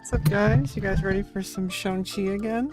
What's up, guys? You guys ready for some XiangQi again?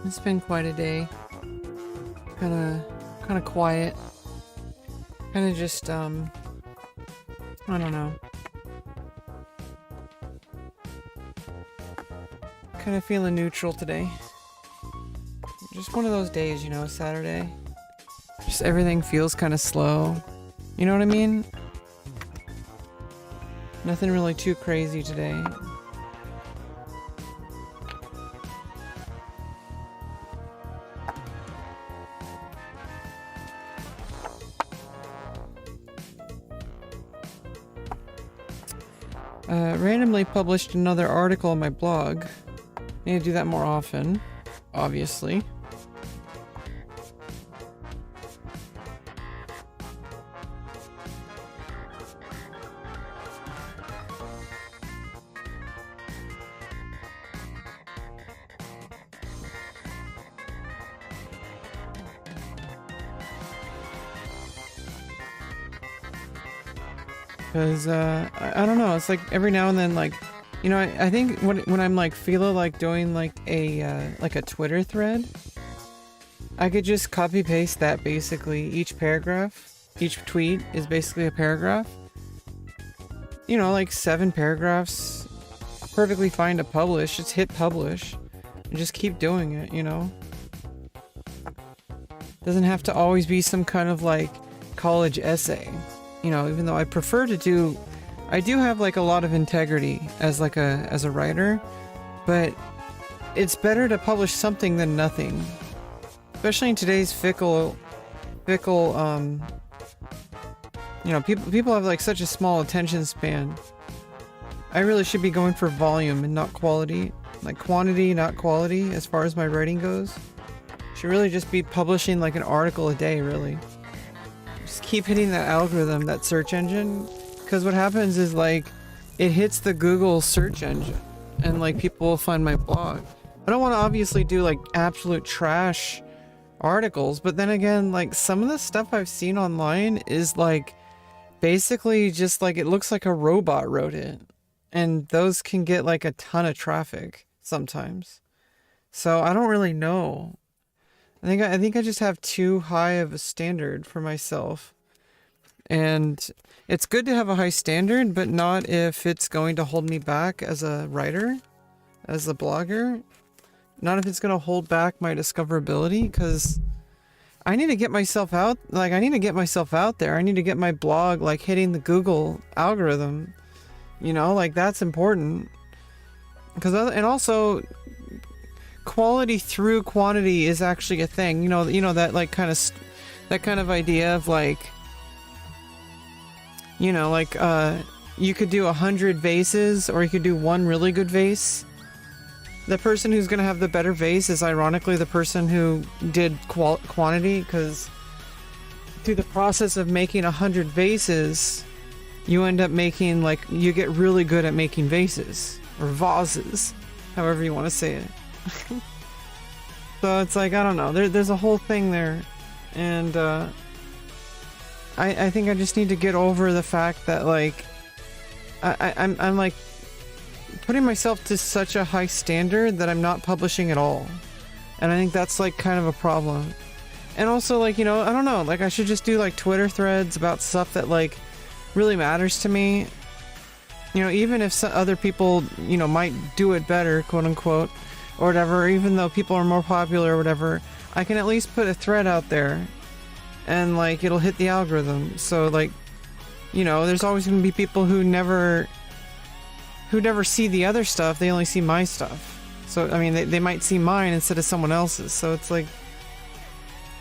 It's been quite a day. Kind of quiet. Kind of just I don't know. Kind of feeling neutral today. Just one of those days, you know, Saturday. Just everything feels kind of slow. You know what I mean? Nothing really too crazy today. randomly published another article on my blog. I need to do that more often, obviously. Because, I don't know, it's like every now and then, like, you know, I think when I'm like feeling like doing like a Twitter thread, I could just copy paste that basically. Each paragraph, each tweet is basically a paragraph. You know, like 7 paragraphs, perfectly fine to publish. Just hit publish and just keep doing it, you know? Doesn't have to always be some kind of like college essay. You know, even though I prefer to do, I do have like a lot of integrity as like as a writer, but it's better to publish something than nothing, especially in today's fickle, you know, people have like such a small attention span. I really should be going for volume and not quality, like quantity, not quality, as far as my writing goes. Should really just be publishing like an article a day, really. Just keep hitting that algorithm, that search engine, because what happens is like it hits the Google search engine and like people will find my blog. I don't want to obviously do like absolute trash articles, but then again, like some of the stuff I've seen online is like basically just like it looks like a robot wrote it, and those can get like a ton of traffic sometimes. So I don't really know. I think I just have too high of a standard for myself. And it's good to have a high standard, but not if it's going to hold me back as a writer, as a blogger. Not if it's going to hold back my discoverability, because I need to get myself out. Like, I need to get myself out there. I need to get my blog, like, hitting the Google algorithm. You know, like, that's important. Because, and also, quality through quantity is actually a thing. You know that like kind of idea of like, you know, like you could do 100 vases, or you could do one really good vase. The person who's gonna have the better vase is ironically the person who did quantity, because through the process of making 100 vases, you end up making, like, you get really good at making vases or vases, however you want to say it. So it's like, I don't know, there's a whole thing there, and I think I just need to get over the fact that like I'm like putting myself to such a high standard that I'm not publishing at all, and I think that's like kind of a problem. And also, like, you know, I don't know, like I should just do like Twitter threads about stuff that like really matters to me, you know, even if other people, you know, might do it better, quote unquote, or whatever, even though people are more popular or whatever, I can at least put a thread out there and like it'll hit the algorithm. So like, you know, there's always going to be people who never see the other stuff, they only see my stuff. So I mean, they might see mine instead of someone else's. So it's like,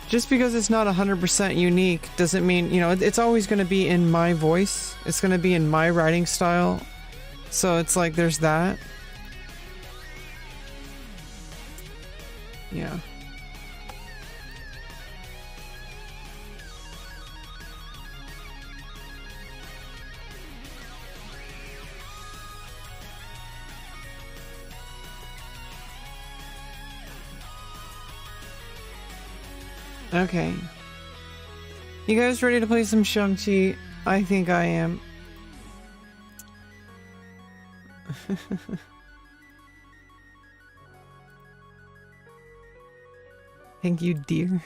just because it's not 100% unique doesn't mean, you know, it's always going to be in my voice. It's going to be in my writing style. So it's like, there's that. Yeah. Okay. You guys ready to play some XiangQi? I think I am. Thank you, dear.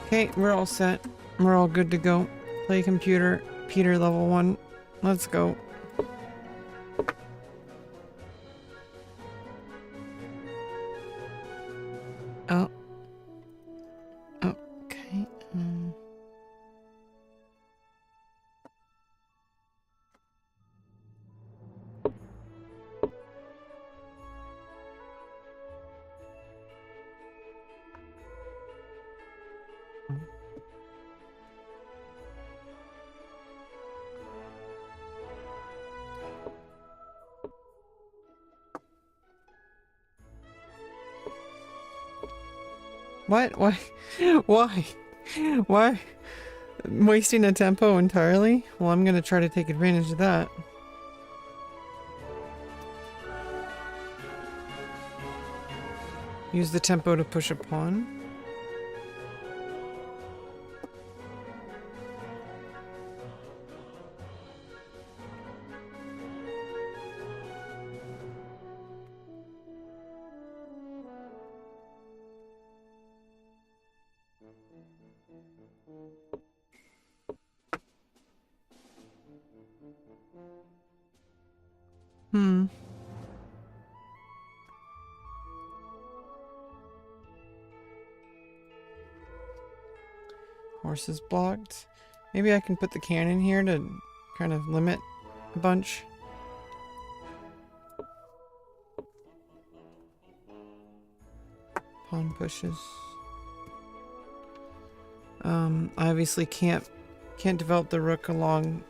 Okay, we're all set. We're all good to go. Play computer. Peter level 1. Let's go. Oh. Okay. What? Why? Why? Why? Wasting a tempo entirely? Well, I'm gonna try to take advantage of that. Use the tempo to push a pawn. Horse is blocked. Maybe I can put the cannon here to kind of limit a bunch. Pawn pushes. I obviously can't develop the rook along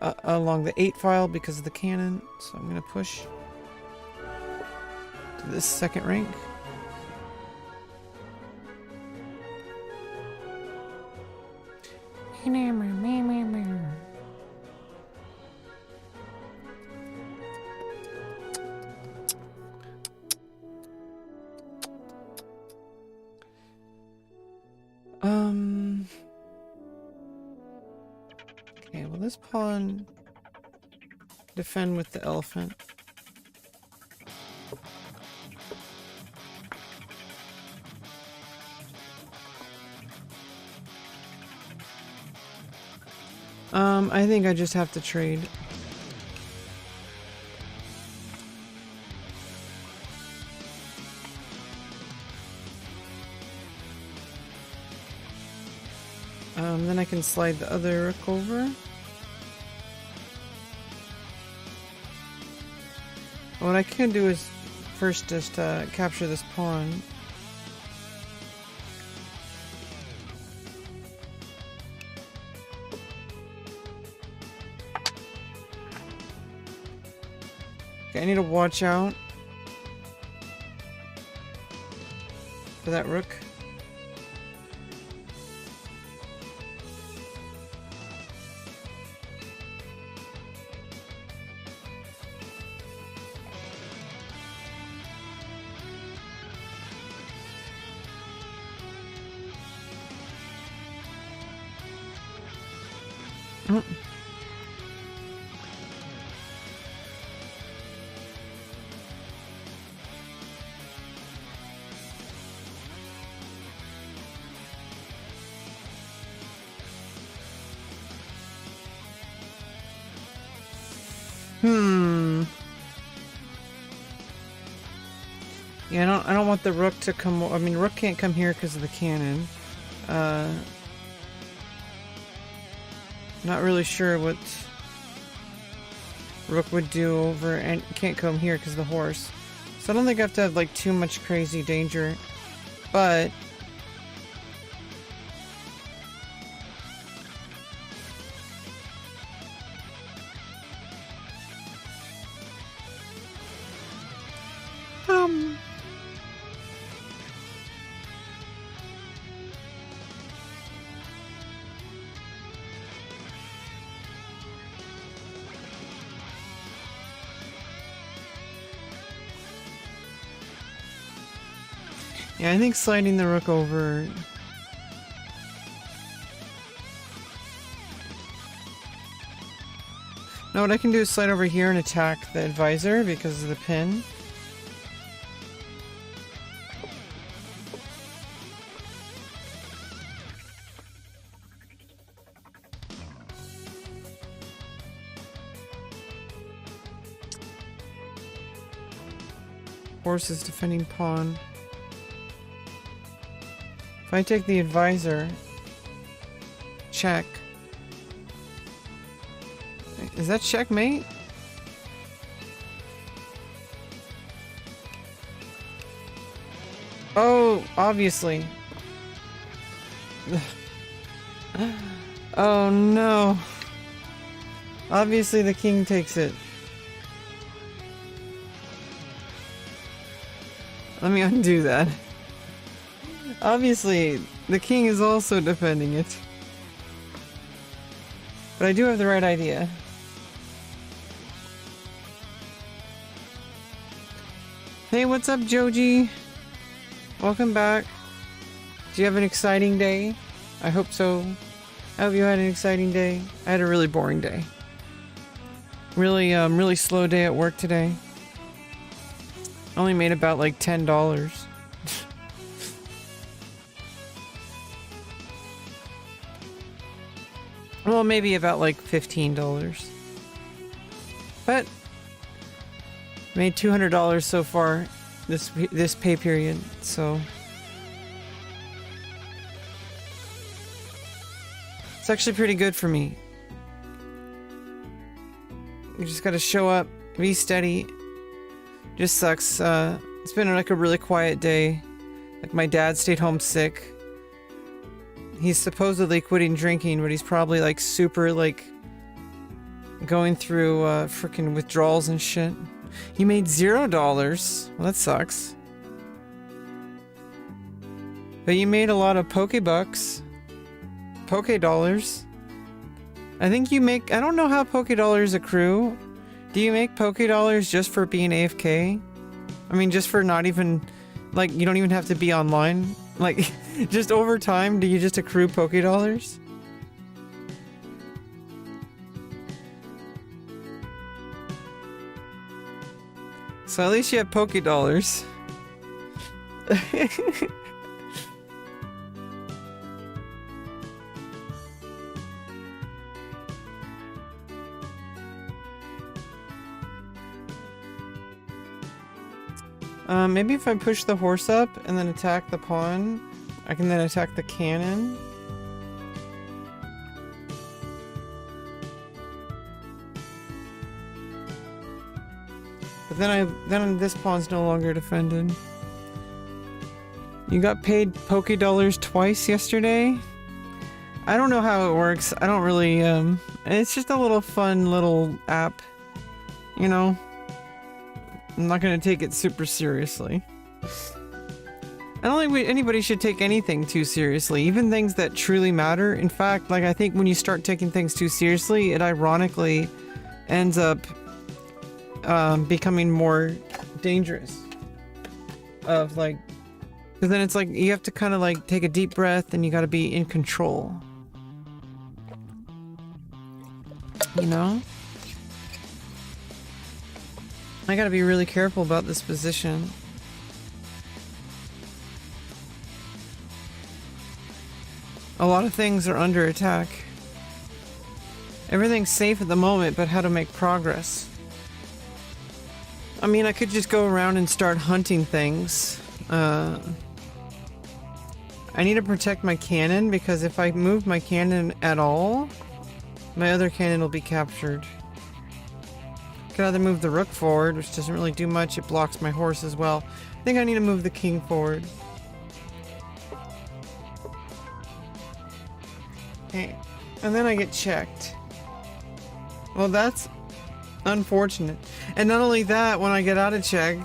the 8 file because of the cannon, so I'm gonna push to this second rank. Okay, well this pawn defend with the elephant. I think I just have to trade. Then I can slide the other rook over. What I could do is first just capture this pawn. Okay, I need to watch out for that rook. Yeah, I don't want the rook to come. I mean, rook can't come here because of the cannon. Not really sure what rook would do over, and can't come here because of the horse. So I don't think I have to have like too much crazy danger, but yeah, I think sliding the rook over. No, what I can do is slide over here and attack the advisor because of the pin. Horse is defending pawn. If I take the advisor, check. Is that checkmate? Oh, obviously. Oh no. Obviously the king takes it. Let me undo that. Obviously, the king is also defending it. But I do have the right idea. Hey, what's up, Joji? Welcome back. Do you have an exciting day? I hope so. I hope you had an exciting day. I had a really boring day. Really slow day at work today. Only made about like $10. Well, maybe about like $15. But made $200 so far this pay period, so it's actually pretty good for me. You just gotta show up, be steady. Just sucks. It's been like a really quiet day. Like my dad stayed home sick. He's supposedly quitting drinking, but he's probably like super like going through freaking withdrawals and shit. You made $0. Well, that sucks. But you made a lot of Pokebucks. Poke dollars. I think you make... I don't know how Poke dollars accrue. Do you make Poke dollars just for being AFK? I mean, just for not even... Like, you don't even have to be online? Like, just over time, do you just accrue Poke dollars? So at least you have Poke dollars. Maybe if I push the horse up and then attack the pawn, I can then attack the cannon. But then this pawn's no longer defended. You got paid Poke dollars twice yesterday? I don't know how it works. I don't really, it's just a little fun little app, you know? I'm not gonna take it super seriously. I don't think anybody should take anything too seriously, even things that truly matter. In fact, like I think when you start taking things too seriously, it ironically ends up becoming more dangerous. Of like, because then it's like you have to kind of like take a deep breath and you got to be in control. You know? I gotta be really careful about this position. A lot of things are under attack. Everything's safe at the moment, but how to make progress. I mean, I could just go around and start hunting things. I need to protect my cannon, because if I move my cannon at all, my other cannon will be captured. Could either move the rook forward, which doesn't really do much. It blocks my horse as well. I think I need to move the king forward. Okay, and then I get checked. Well, that's unfortunate. And not only that, when I get out of check,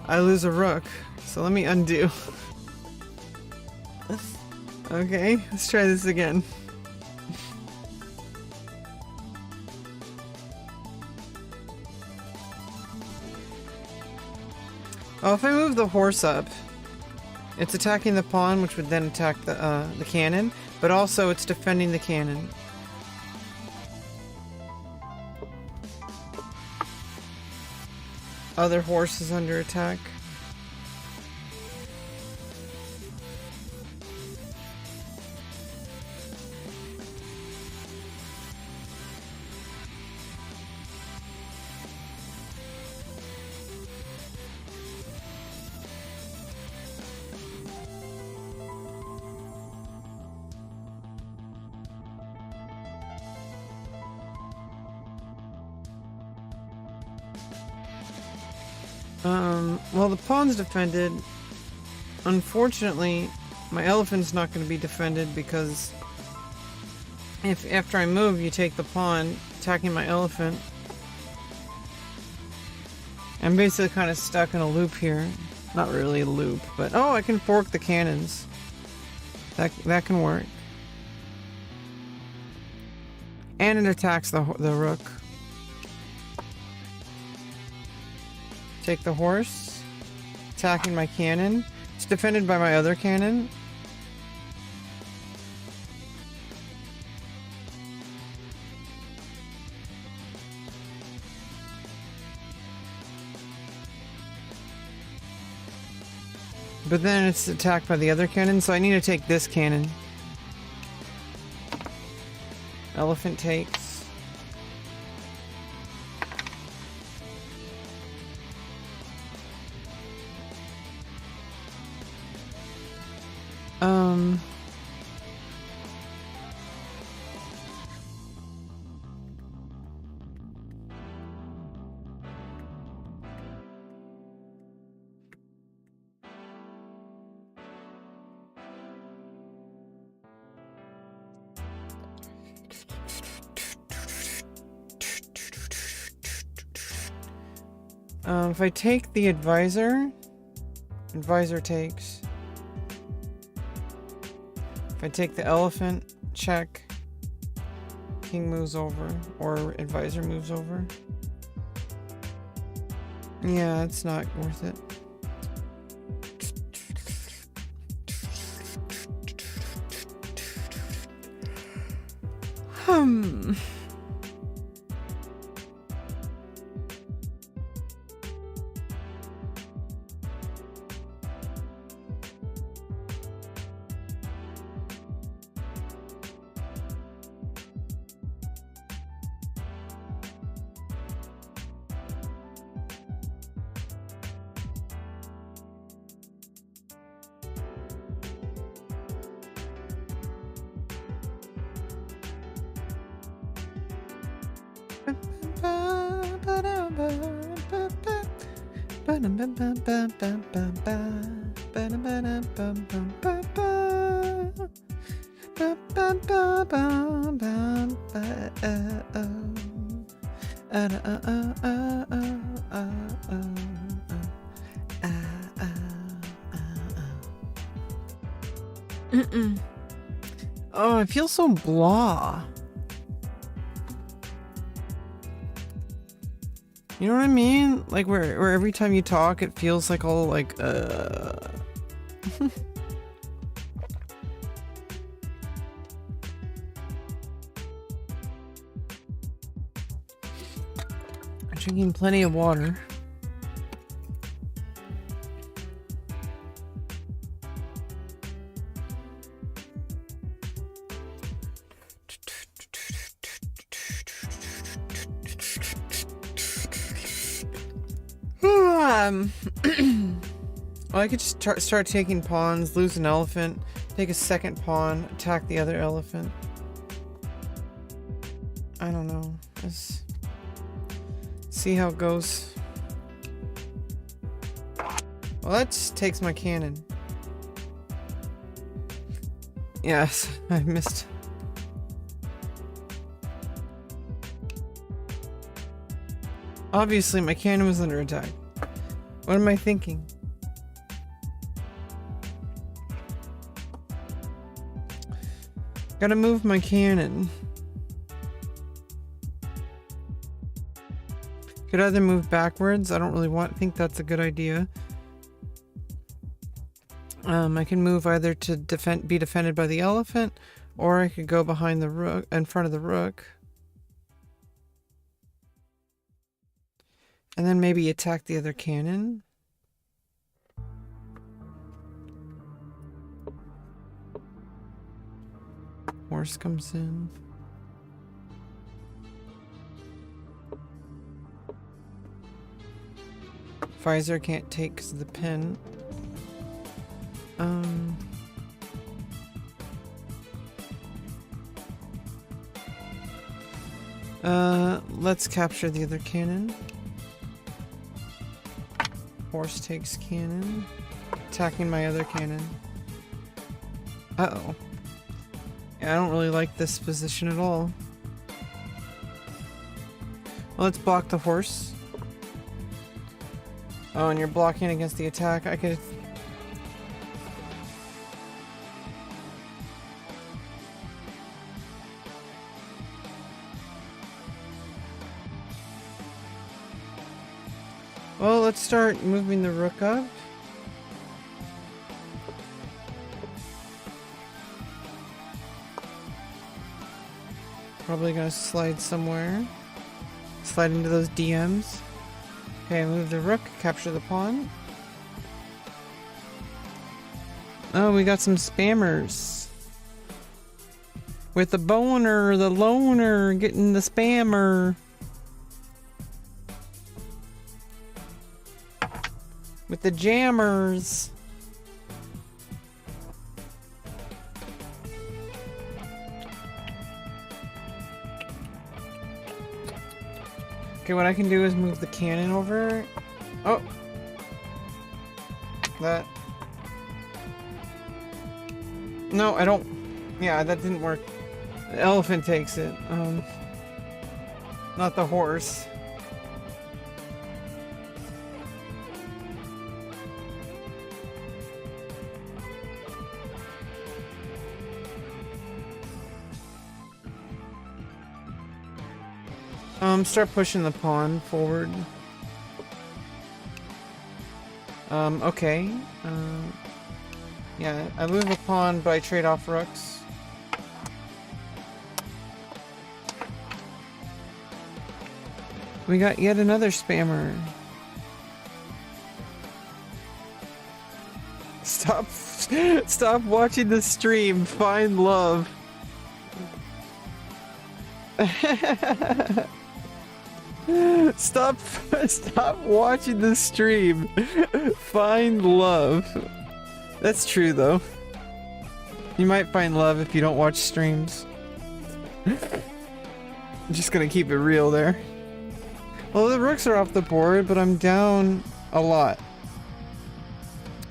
I lose a rook. So let me undo. Okay, let's try this again. Oh, if I move the horse up, it's attacking the pawn, which would then attack the cannon, but also it's defending the cannon. Other horse is under attack. Well, the pawn's defended. Unfortunately, my elephant's not going to be defended because if after I move you take the pawn, attacking my elephant, I'm basically kind of stuck in a loop here. Not really a loop, but oh, I can fork the cannons. That can work. And it attacks the rook. Take the horse, attacking my cannon. It's defended by my other cannon. But then it's attacked by the other cannon, so I need to take this cannon. Elephant takes. If I take the advisor takes. If I take the elephant, check. King moves over, or advisor moves over. Yeah, it's not worth it. Oh, I feel so blah. You know what I mean? Like where every time you talk it feels like all like I'm drinking plenty of water. Well, I could just start taking pawns, lose an elephant, take a second pawn, attack the other elephant. I don't know. Let's see how it goes. Well, that just takes my cannon. Yes, I missed. Obviously, my cannon was under attack. What am I thinking? Gotta move my cannon. Could either move backwards. I don't really think that's a good idea. I can move either to be defended by the elephant, or I could go behind the rook, in front of the rook. And then maybe attack the other cannon. Horse comes in. Pfizer can't take because of the pin. Let's capture the other cannon. Horse takes cannon. Attacking my other cannon. Uh-oh. Yeah, I don't really like this position at all. Well, let's block the horse. Oh, and you're blocking against the attack. I could... Well, let's start moving the rook up. Probably gonna slide somewhere. Slide into those DMs. Okay, move the rook, capture the pawn. Oh, we got some spammers. With the boner, the loner, getting the spammer. With the jammers. Okay, what I can do is move the cannon over. Oh! That... No, I don't... Yeah, that didn't work. The elephant takes it. Not the horse. Start pushing the pawn forward. Okay. Yeah, I lose a pawn, but I trade off rooks. We got yet another spammer. Stop watching the stream. Find love. Stop watching the stream. Find love. That's true though. You might find love if you don't watch streams. I'm just gonna keep it real there. Well, the rooks are off the board, but I'm down a lot.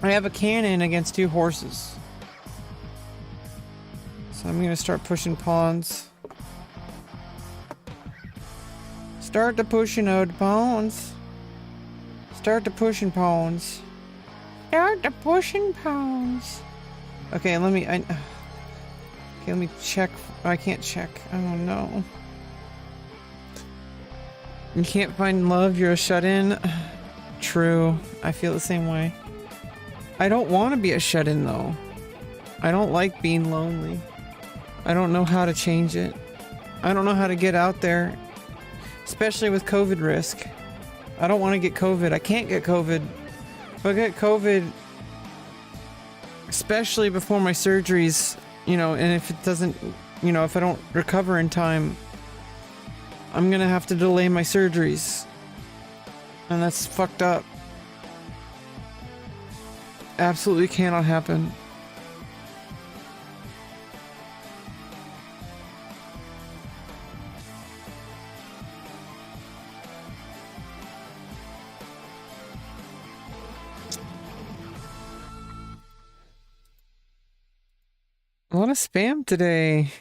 I have a cannon against 2 horses. So I'm gonna start pushing pawns. Start to pushing out pawns. Start to pushing pawns. Start to pushing pawns. Okay, let me... okay, let me check. I can't check. Oh no. You can't find love, you're a shut-in. True. I feel the same way. I don't want to be a shut-in though. I don't like being lonely. I don't know how to change it. I don't know how to get out there. Especially with COVID risk. I don't want to get COVID. I can't get COVID. If I get COVID, especially before my surgeries, you know, and if it doesn't, you know, if I don't recover in time, I'm gonna have to delay my surgeries. And that's fucked up. Absolutely cannot happen. A lot of spam today.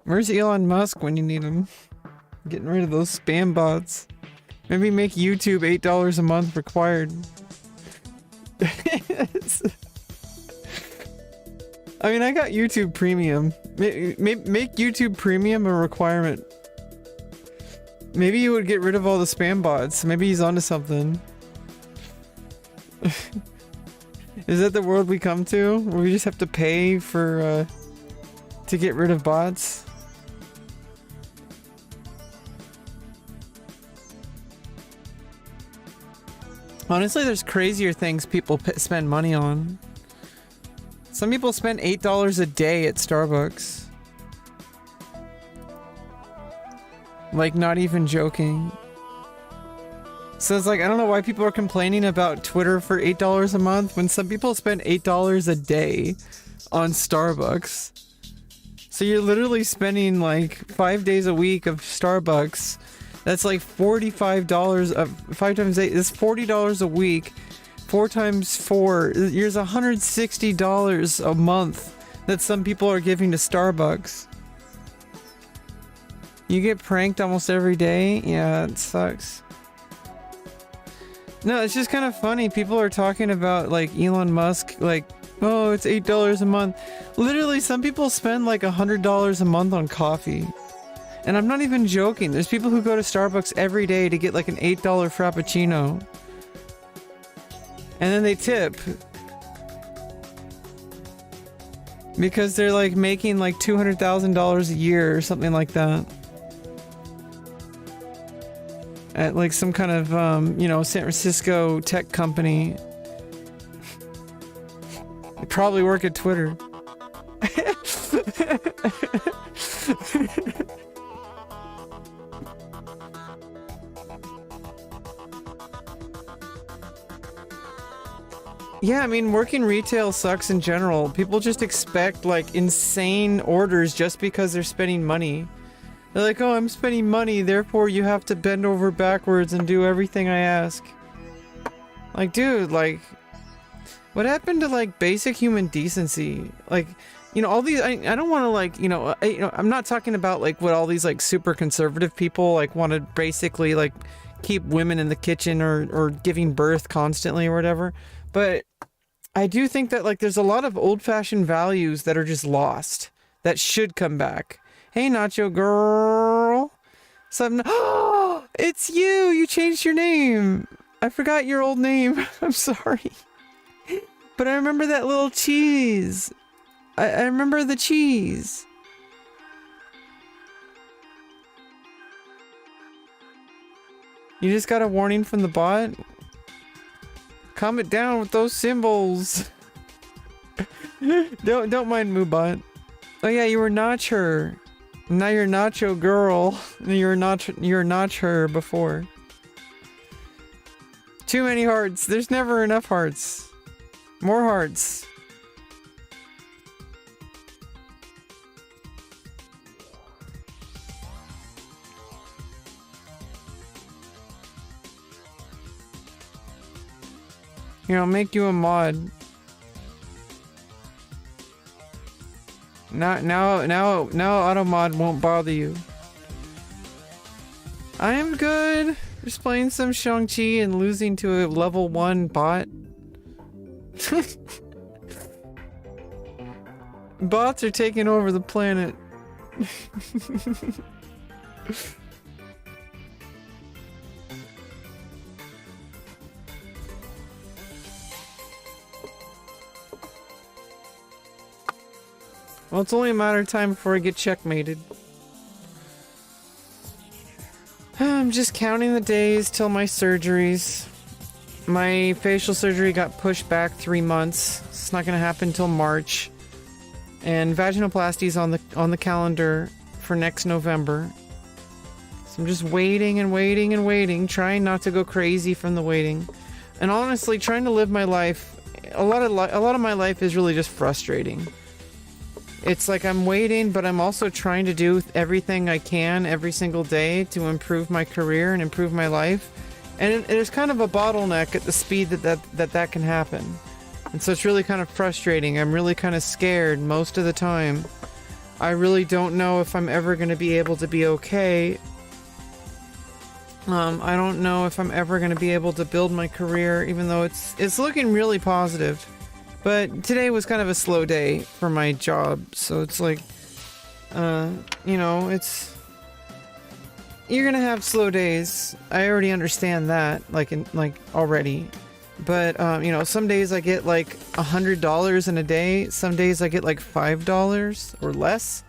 Where's Elon Musk when you need him? Getting rid of those spam bots. Maybe make YouTube $8 a month required. I mean, I got YouTube Premium. Make YouTube Premium a requirement. Maybe you would get rid of all the spam bots. Maybe he's onto something. Is that the world we come to? Where we just have to pay for, to get rid of bots? Honestly, there's crazier things people spend money on. Some people spend $8 a day at Starbucks. Like, not even joking. So it's like, I don't know why people are complaining about Twitter for $8 a month when some people spend $8 a day on Starbucks. So you're literally spending like 5 days a week of Starbucks. That's like $45 of 5 times 8. It's $40 a week. 4 times 4. Here's $160 a month that some people are giving to Starbucks. You get pranked almost every day? Yeah, it sucks. No, it's just kind of funny. People are talking about like Elon Musk, like, oh, it's $8 a month. Literally, some people spend like $100 a month on coffee. And I'm not even joking. There's people who go to Starbucks every day to get like an $8 Frappuccino. And then they tip. Because they're like making like $200,000 a year or something like that. At like some kind of, you know, San Francisco tech company. They probably work at Twitter. Yeah, I mean, working retail sucks in general. People just expect like insane orders just because they're spending money. They're like, oh, I'm spending money, therefore you have to bend over backwards and do everything I ask. Like, dude, like, what happened to like basic human decency? Like, you know, all these, I don't want to like, I'm not talking about like what all these like super conservative people like want to basically like keep women in the kitchen or giving birth constantly or whatever. But I do think that like there's a lot of old-fashioned values that are just lost that should come back. Hey, Nacho girl. Something. Oh, it's you. You changed your name. I forgot your old name. I'm sorry. But I remember that little cheese. I remember the cheese. You just got a warning from the bot? Calm it down with those symbols. Don't mind Moobot. Oh yeah, you were Notch her. Now you're Nacho girl. You're Notch her before. Too many hearts. There's never enough hearts. More hearts. Here, I'll make you a mod. Now auto mod won't bother you. I am good. Just playing some XiangQi and losing to a level 1 bot. Bots are taking over the planet. Well, it's only a matter of time before I get checkmated. I'm just counting the days till my surgeries. My facial surgery got pushed back 3 months. It's not gonna happen till March. And vaginoplasty is on the calendar for next November. So I'm just waiting and waiting and waiting, trying not to go crazy from the waiting. And honestly, trying to live my life. A lot of my life is really just frustrating. It's like I'm waiting, but I'm also trying to do everything I can every single day to improve my career and improve my life. And there's kind of a bottleneck at the speed that can happen. And so it's really kind of frustrating. I'm really kind of scared most of the time. I really don't know if I'm ever going to be able to be okay. I don't know if I'm ever going to be able to build my career, even though it's looking really positive. But today was kind of a slow day for my job, so it's like, you know, you're gonna have slow days. I already understand that, like already. But, you know, some days I get like $100 in a day. Some days I get like $5 or less.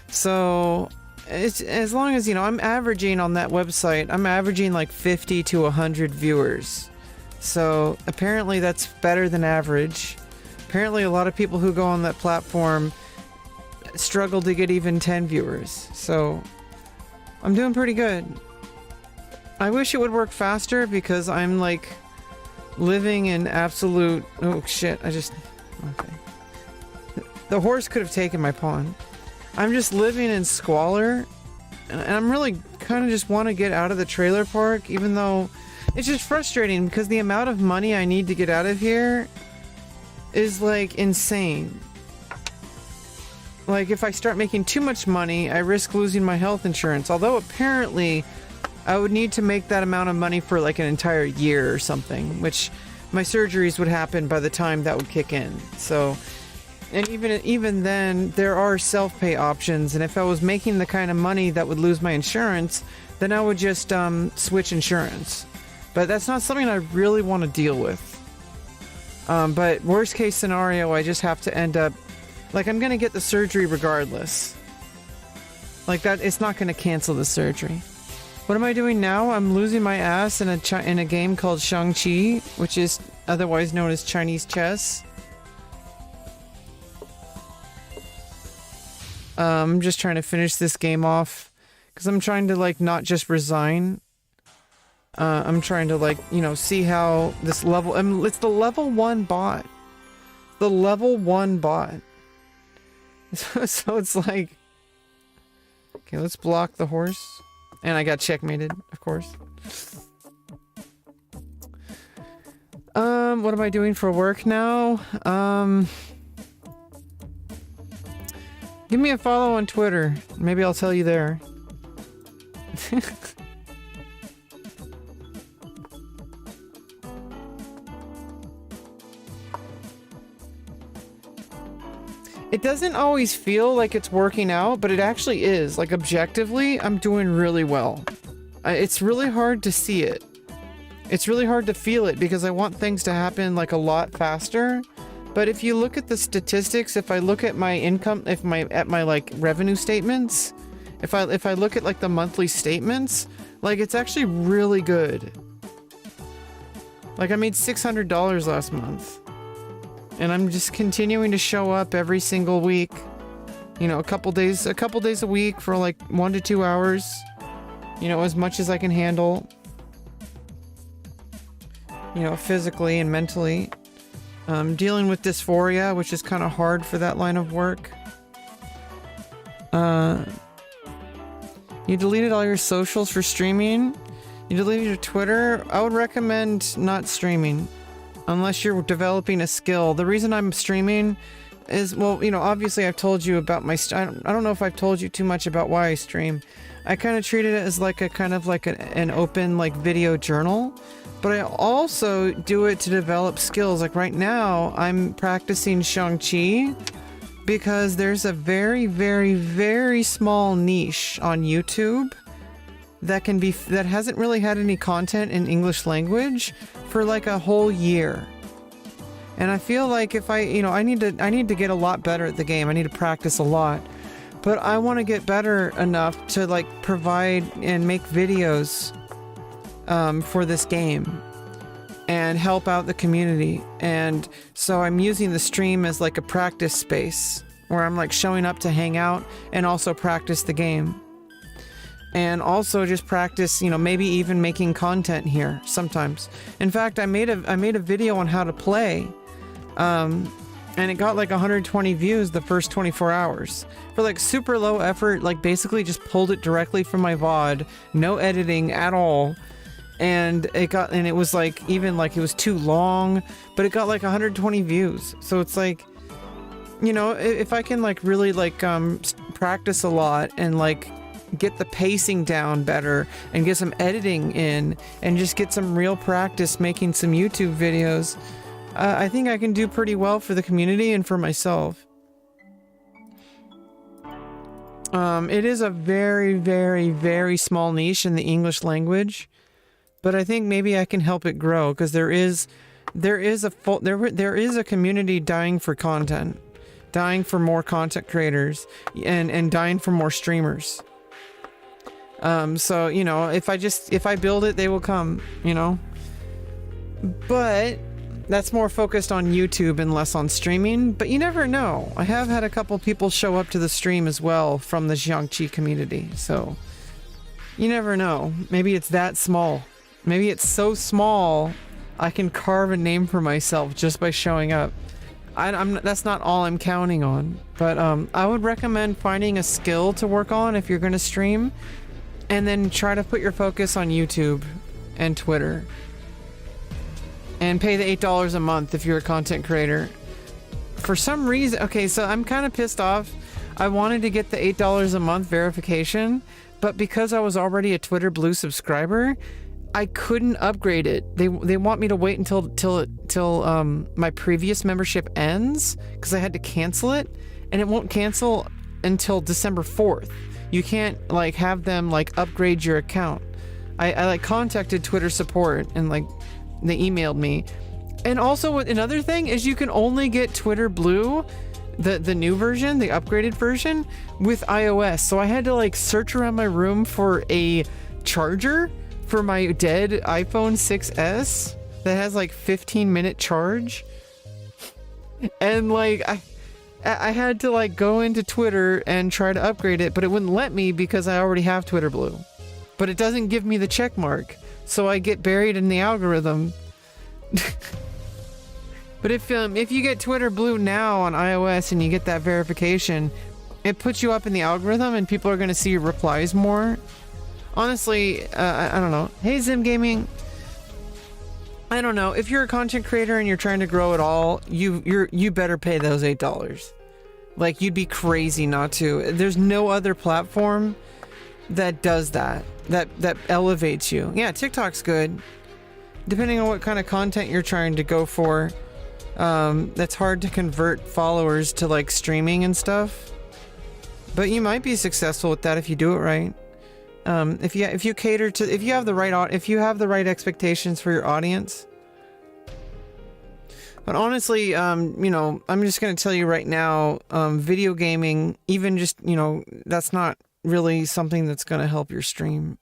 So it's, as long as, you know, I'm averaging on that website, I'm averaging like 50 to 100 viewers. So apparently that's better than average. Apparently a lot of people who go on that platform struggle to get even 10 viewers. So I'm doing pretty good. I wish it would work faster because I'm like living in absolute... Oh shit, okay. The horse could have taken my pawn. I'm just living in squalor, and I'm really kind of just want to get out of the trailer park, even though it's just frustrating because the amount of money I need to get out of here is like insane. Like if I start making too much money, I risk losing my health insurance, although apparently I would need to make that amount of money for like an entire year or something, which my surgeries would happen by the time that would kick in. So, and even then, there are self-pay options, and if I was making the kind of money that would lose my insurance, then I would just switch insurance. But that's not something I really want to deal with. But worst case scenario, I just have to end up, like, I'm gonna get the surgery regardless. Like that, it's not gonna cancel the surgery. What am I doing now? I'm losing my ass in a game called XiangQi, which is otherwise known as Chinese chess. I'm just trying to finish this game off because I'm trying to like not just resign. I'm trying to like, you know, see how this level, it's the level 1 bot. The level 1 bot. So it's like, okay, let's block the horse. And I got checkmated, of course. What am I doing for work now? Give me a follow on Twitter. Maybe I'll tell you there. It doesn't always feel like it's working out, but it actually is. Like, objectively, I'm doing really well. It's really hard to see it. It's really hard to feel it because I want things to happen, like, a lot faster. But if you look at the statistics, if I look at my income, at my, like, revenue statements, if I look at, like, the monthly statements, like, it's actually really good. Like, I made $600 last month. And I'm just continuing to show up every single week. You know, a couple days a week for like 1 to 2 hours. You know, as much as I can handle. You know, physically and mentally. Dealing with dysphoria, which is kind of hard for that line of work. You deleted all your socials for streaming? You deleted your Twitter? I would recommend not streaming. Unless you're developing a skill. The reason I'm streaming is, well, you know, obviously I've told you about my, I don't know if I've told you too much about why I stream. I kind of treated it as like a kind of like an open like video journal, but I also do it to develop skills. Like right now I'm practicing XiangQi because there's a very, very, very small niche on YouTube that hasn't really had any content in English language for like a whole year. And I feel like if I need to get a lot better at the game. I need to practice a lot. But I want to get better enough to like provide and make videos for this game and help out the community. And so I'm using the stream as like a practice space where I'm like showing up to hang out and also practice the game. And also just practice, you know, maybe even making content here sometimes. In fact, I made a video on how to play, and it got like 120 views the first 24 hours for like super low effort. Like basically just pulled it directly from my VOD, no editing at all, and it was like even like it was too long, but it got like 120 views. So it's like, you know, if I can like really like practice a lot and like get the pacing down better and get some editing in and just get some real practice making some YouTube videos, I think I can do pretty well for the community and for myself. It is a very, very, very small niche in the English language, but I think maybe I can help it grow because there is a community dying for content, dying for more content creators, and dying for more streamers. So, you know, if I build it, they will come, you know, but that's more focused on YouTube and less on streaming, but you never know. I have had a couple people show up to the stream as well from the XiangQi community. So you never know. Maybe it's that small. Maybe it's so small I can carve a name for myself just by showing up. that's not all I'm counting on. But I would recommend finding a skill to work on if you're gonna stream, and then try to put your focus on YouTube and Twitter. And pay the $8 a month if you're a content creator. For some reason, okay, so I'm kind of pissed off. I wanted to get the $8 a month verification, but because I was already a Twitter Blue subscriber, I couldn't upgrade it. They want me to wait until my previous membership ends, because I had to cancel it, and it won't cancel until December 4th. You can't like have them like upgrade your account. I like contacted Twitter support, and like they emailed me. And also another thing is you can only get Twitter Blue, the new version, the upgraded version, with iOS. So I had to like search around my room for a charger for my dead iPhone 6S that has like 15-minute charge. And like I had to like go into Twitter and try to upgrade it, but it wouldn't let me because I already have Twitter Blue. But it doesn't give me the check mark, so I get buried in the algorithm. But if you get Twitter Blue now on iOS and you get that verification, it puts you up in the algorithm and people are going to see your replies more. Honestly, I don't know. Hey, Zim Gaming. I don't know. If you're a content creator and you're trying to grow at all, you better pay those $8. Like, you'd be crazy not to. There's no other platform that does that elevates you. Yeah, TikTok's good. Depending on what kind of content you're trying to go for, that's hard to convert followers to like streaming and stuff. But you might be successful with that if you do it right. If you cater to, if you have the right expectations for your audience. But honestly, you know, I'm just gonna tell you right now, video gaming, even just, you know, that's not really something that's gonna help your stream.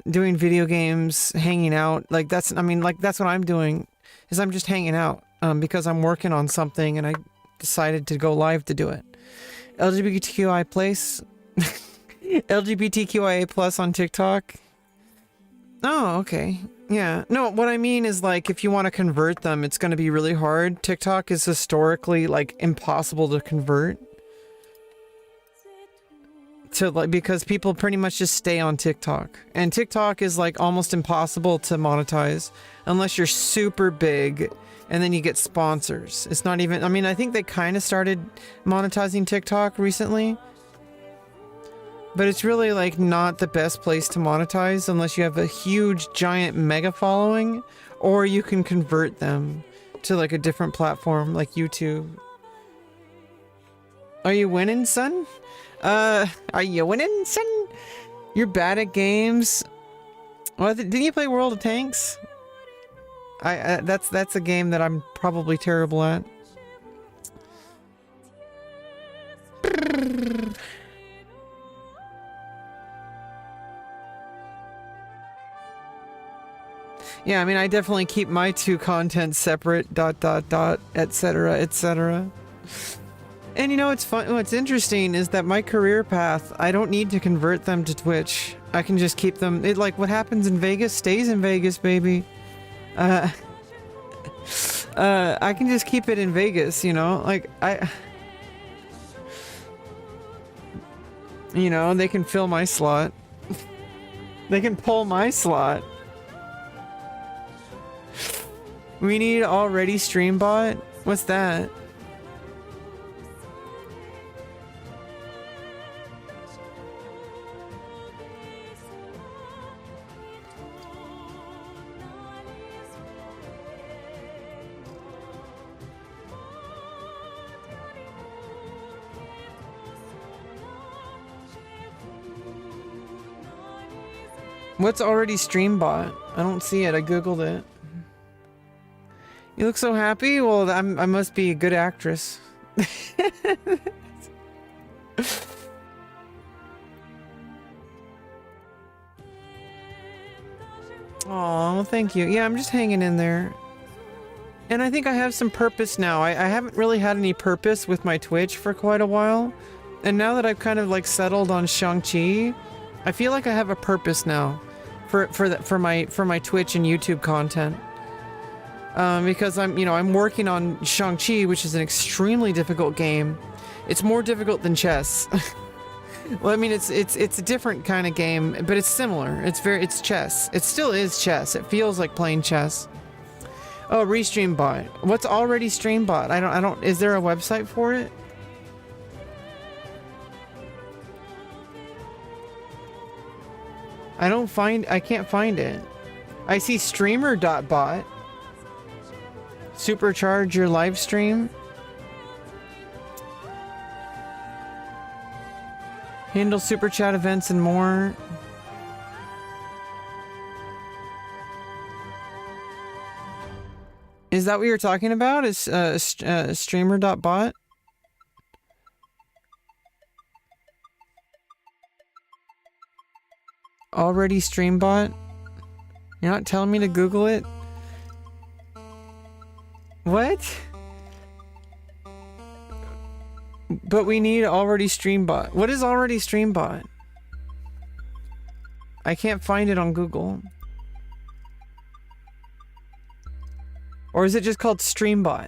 Doing video games, hanging out, like that's what I'm doing, is I'm just hanging out, because I'm working on something and I decided to go live to do it. LGBTQI place, LGBTQIA plus on TikTok. Oh, okay. Yeah. No, what I mean is like, if you want to convert them, it's going to be really hard. TikTok is historically like impossible to convert. To like, because people pretty much just stay on TikTok, and TikTok is like almost impossible to monetize unless you're super big and then you get sponsors. It's not even, I mean, I think they kind of started monetizing TikTok recently, but it's really like not the best place to monetize unless you have a huge giant mega following, or you can convert them to like a different platform like YouTube. Are you winning, son? Are you winning, son? You're bad at games. Well, didn't you play World of Tanks? That's a game that I'm probably terrible at. Yeah, I mean, I definitely keep my two contents separate, ... etc., etc. And you know, it's fun. What's interesting is that my career path, I don't need to convert them to Twitch. I can just keep them. It like what happens in Vegas stays in Vegas, baby. I can just keep it in Vegas, you know? Like you know, they can fill my slot. They can pull my slot. We need already stream bot? What's that? What's already stream bot? I don't see it. I googled it. You look so happy? Well, I must be a good actress. Oh, thank you. Yeah, I'm just hanging in there. And I think I have some purpose now. I haven't really had any purpose with my Twitch for quite a while. And now that I've kind of like settled on XiangQi, I feel like I have a purpose now for my Twitch and YouTube content. because I'm working on XiangQi, which is an extremely difficult game. It's more difficult than chess. Well, I mean, it's a different kind of game, but it's similar. It's chess. It still is chess. It feels like playing chess. Oh, Restream bot. What's already stream bot? I don't. Is there a website for it? I can't find it. I see streamer.bot. Supercharge your live stream. Handle super chat events and more. Is that what you're talking about? Is streamer.bot? Already stream bot? You're not telling me to Google it? What? But we need already stream bot. What is already stream bot? I can't find it on Google. Or is it just called Streambot?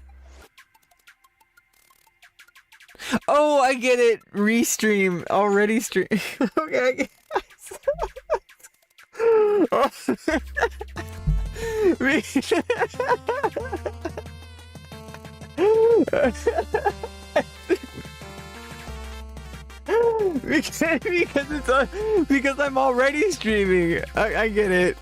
Oh, I get it. Restream. Already stream. Okay, I get because I'm already streaming. I get it.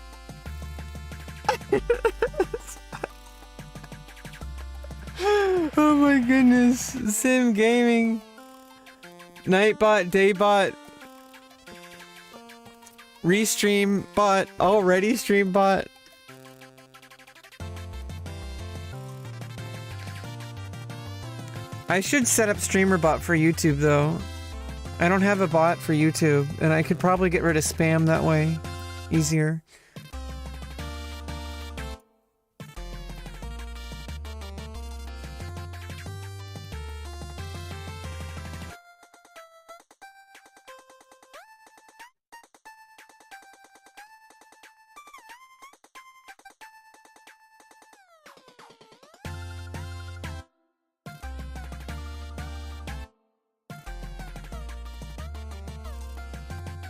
Oh my goodness. Sim gaming. Nightbot, daybot. Restream bot. Already stream bot. I should set up streamer bot for YouTube though. I don't have a bot for YouTube, and I could probably get rid of spam that way. Easier.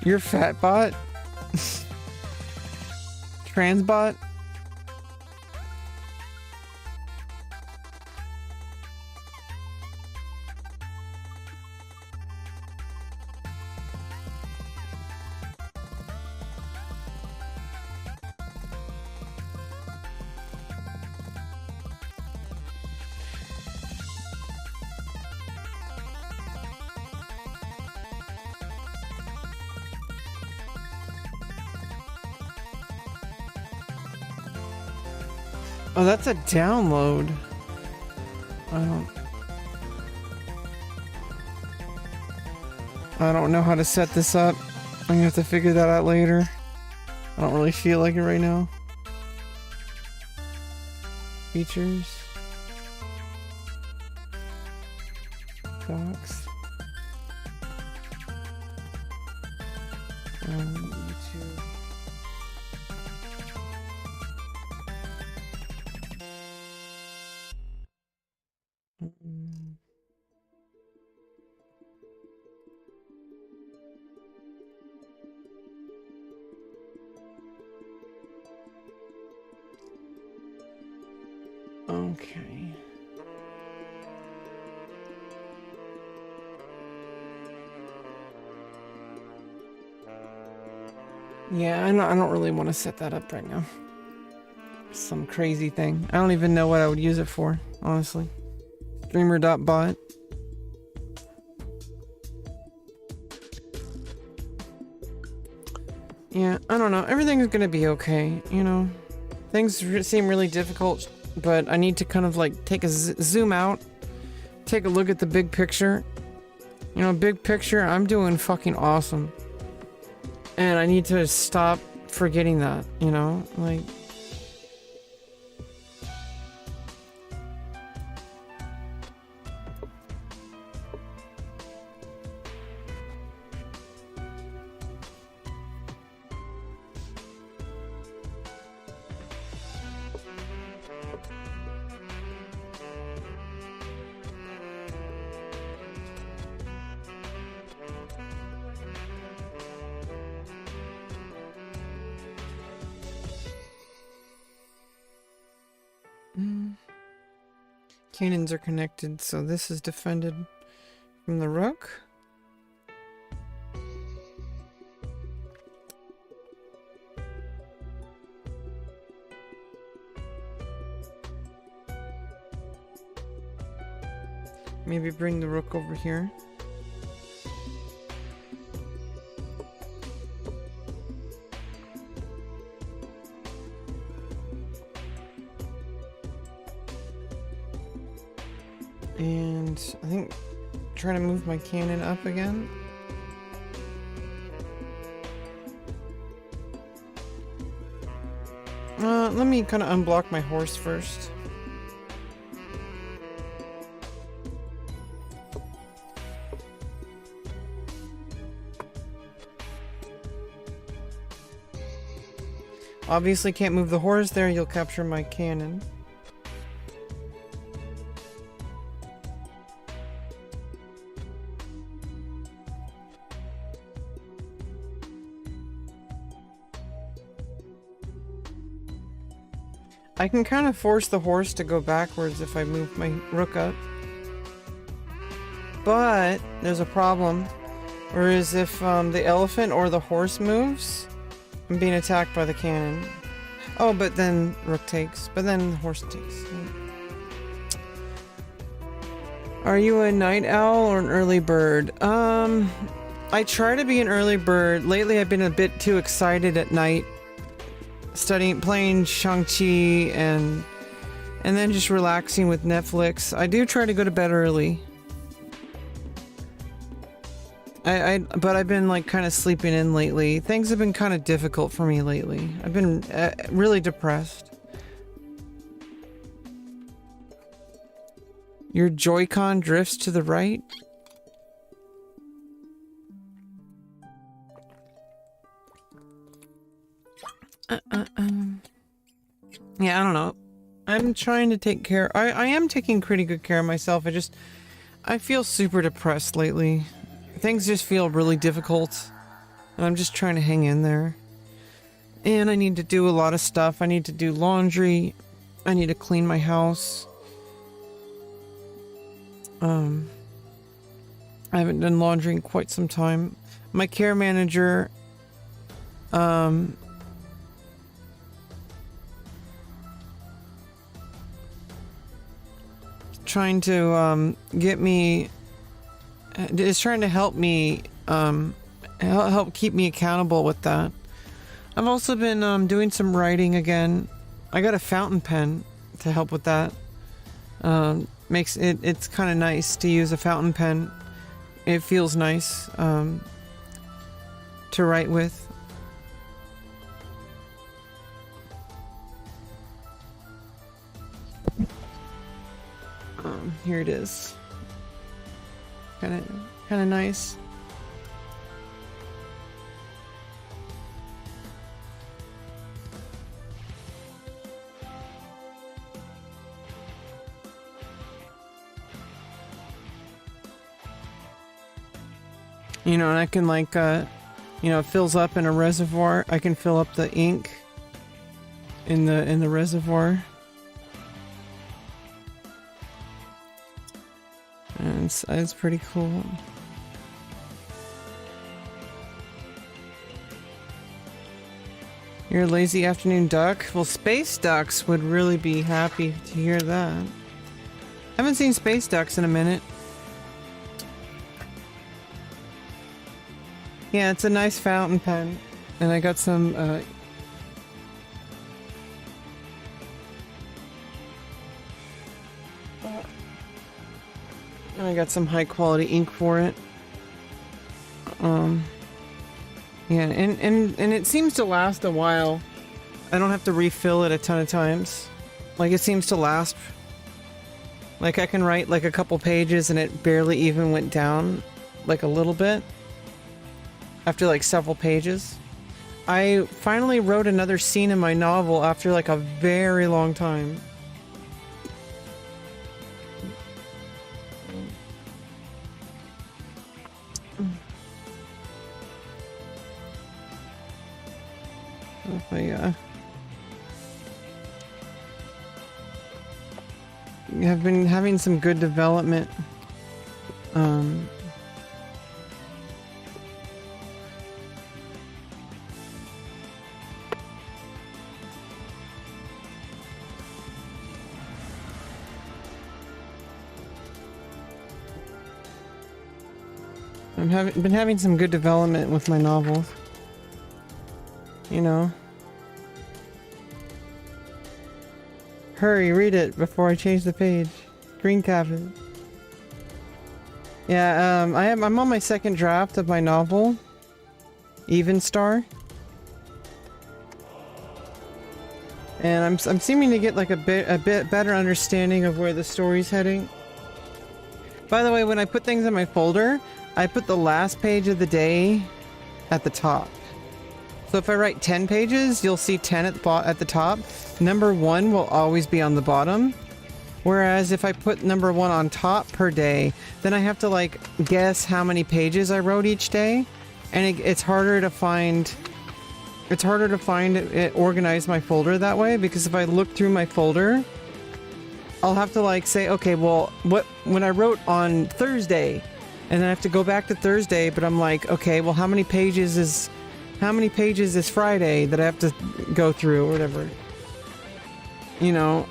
You're fat bot? Trans bot? Oh, that's a download. I don't know how to set this up. I'm gonna have to figure that out later. I don't really feel like it right now. Features. Docs. YouTube. Okay. Yeah, I don't really want to set that up right now. Some crazy thing. I don't even know what I would use it for, honestly. Streamer.bot. Yeah, I don't know. Everything's gonna be okay, you know. Things seem really difficult, but I need to kind of like take a zoom out, take a look at the big picture. You know, big picture, I'm doing fucking awesome. And I need to stop forgetting that, you know? Like... Cannons are connected, so this is defended from the rook. Maybe bring the rook over here. And I think trying to move my cannon up again. Let me kind of unblock my horse first. Obviously can't move the horse there, you'll capture my cannon. I can kind of force the horse to go backwards if I move my rook up. But there's a problem. Whereas if the elephant or the horse moves, I'm being attacked by the cannon. Oh, but then rook takes. But then the horse takes. Are you a night owl or an early bird? I try to be an early bird. Lately I've been a bit too excited at night. Playing XiangQi and then just relaxing with Netflix. I do try to go to bed early. But I've been like kind of sleeping in lately. Things have been kind of difficult for me lately. I've been really depressed. Your Joy-Con drifts to the right? Yeah, I don't know. I'm trying to take care. I am taking pretty good care of myself. I feel super depressed lately. Things just feel really difficult. And I'm just trying to hang in there. And I need to do a lot of stuff. I need to do laundry. I need to clean my house. I haven't done laundry in quite some time. My care manager, trying to get me, is trying to help me, help keep me accountable with that. I've also been doing some writing again. I got a fountain pen to help with that. Makes it's kind of nice to use a fountain pen. It feels nice to write with. Here it is. Kind of nice. You know, and I can like, you know, it fills up in a reservoir. I can fill up the ink in the reservoir. And it's pretty cool. You're a lazy afternoon duck? Well, space ducks would really be happy to hear that. Haven't seen space ducks in a minute. Yeah, it's a nice fountain pen. And I got some, and I got some high quality ink for it. Yeah, and it seems to last a while. I don't have to refill it a ton of times. Like, it seems to last. Like, I can write like a couple pages and it barely even went down like a little bit after like several pages. I finally wrote another scene in my novel after like a very long time. have been having some good development. Been having some good development with my novels. You know. Hurry, read it before I change the page. Screen cap it. Yeah, I'm on my second draft of my novel, Even Star. And I'm seeming to get like a bit better understanding of where the story's heading. By the way, when I put things in my folder, I put the last page of the day at the top. So if I write 10 pages, you'll see 10 at the top. Number 1 will always be on the bottom. Whereas if I put number 1 on top per day, then I have to like guess how many pages I wrote each day. And it's harder to find... It's harder to find it, organize my folder that way, because if I look through my folder, I'll have to like say, okay, well, when I wrote on Thursday, and then I have to go back to Thursday, but I'm like, okay, well, how many pages is Friday that I have to go through or whatever, you know?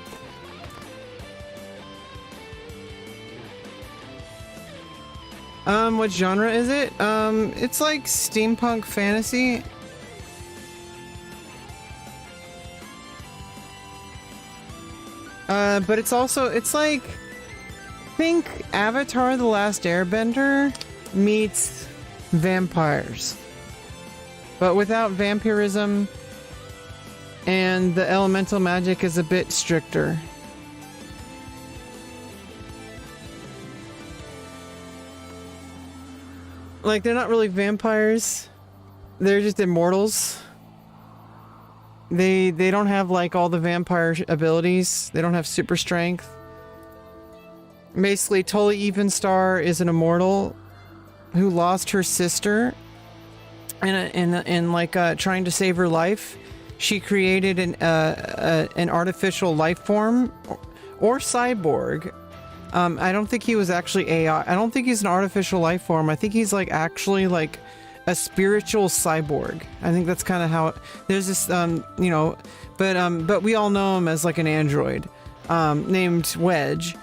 What genre is it? It's like steampunk fantasy. But it's also, it's like, think Avatar: The Last Airbender meets vampires. But without vampirism, and the elemental magic is a bit stricter. Like, they're not really vampires. They're just immortals. They don't have like all the vampire abilities. They don't have super strength. Basically, Tully Evenstar is an immortal who lost her sister in trying to save her life. She created an artificial life form or cyborg. I don't think he was actually AI. I don't think he's an artificial life form. I think he's like actually like a spiritual cyborg. I think that's kind of how it, there's this you know, but we all know him as like an android named Wedge,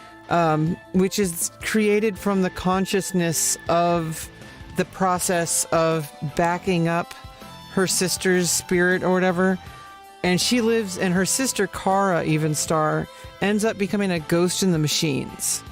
which is created from the consciousness of the process of backing up her sister's spirit or whatever. And she lives, and her sister Kara Evenstar ends up becoming a ghost in the machines.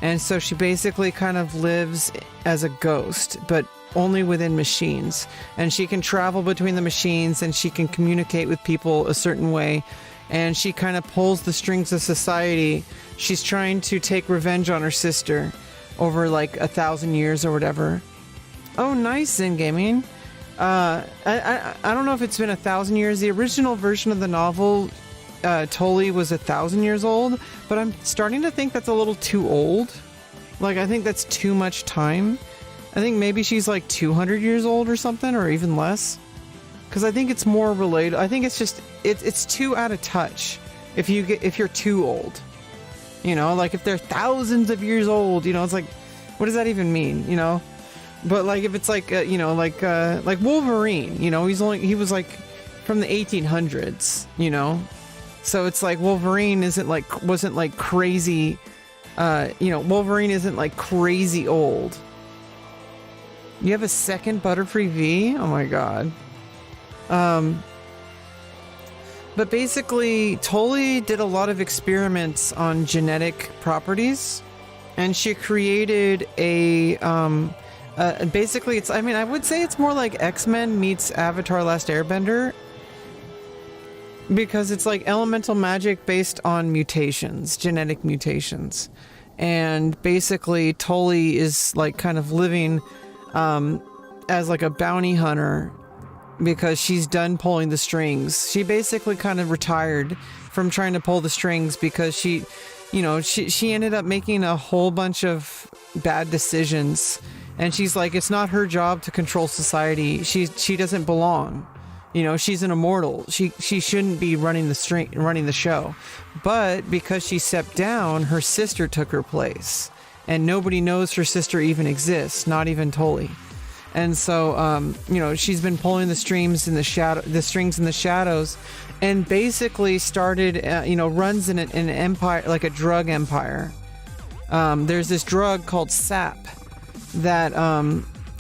And so she basically kind of lives as a ghost, but only within machines. And she can travel between the machines, and she can communicate with people a certain way. And she kind of pulls the strings of society. She's trying to take revenge on her sister over like 1,000 years or whatever. Oh, nice, Zen Gaming. I don't know if it's been 1,000 years. The original version of the novel, Tully was 1,000 years old, but I'm starting to think that's a little too old. Like, I think that's too much time. I think maybe she's like 200 years old or something, or even less. Because I think it's more related. I think it's just it's too out of touch if you're too old. You know, like if they're thousands of years old, you know, it's like, what does that even mean? You know. But like if it's like you know, like Wolverine, you know, he was like from the 1800s, you know, so it's like Wolverine wasn't like crazy, you know, Wolverine isn't like crazy old. You have a second Butterfree V? Oh my god. But basically, Tully did a lot of experiments on genetic properties, and she created a basically, I mean, I would say it's more like X-Men meets Avatar: Last Airbender, because it's like elemental magic based on mutations, genetic mutations. And basically, Tully is like kind of living as like a bounty hunter because she's done pulling the strings. She basically kind of retired from trying to pull the strings because she ended up making a whole bunch of bad decisions. And she's like, it's not her job to control society. She doesn't belong. You know, she's an immortal. She shouldn't be running the show. But because she stepped down, her sister took her place. And nobody knows her sister even exists, not even Tully. And so, you know, she's been pulling the strings in the shadows, and basically started, you know, runs an empire, like a drug empire. There's this drug called sap that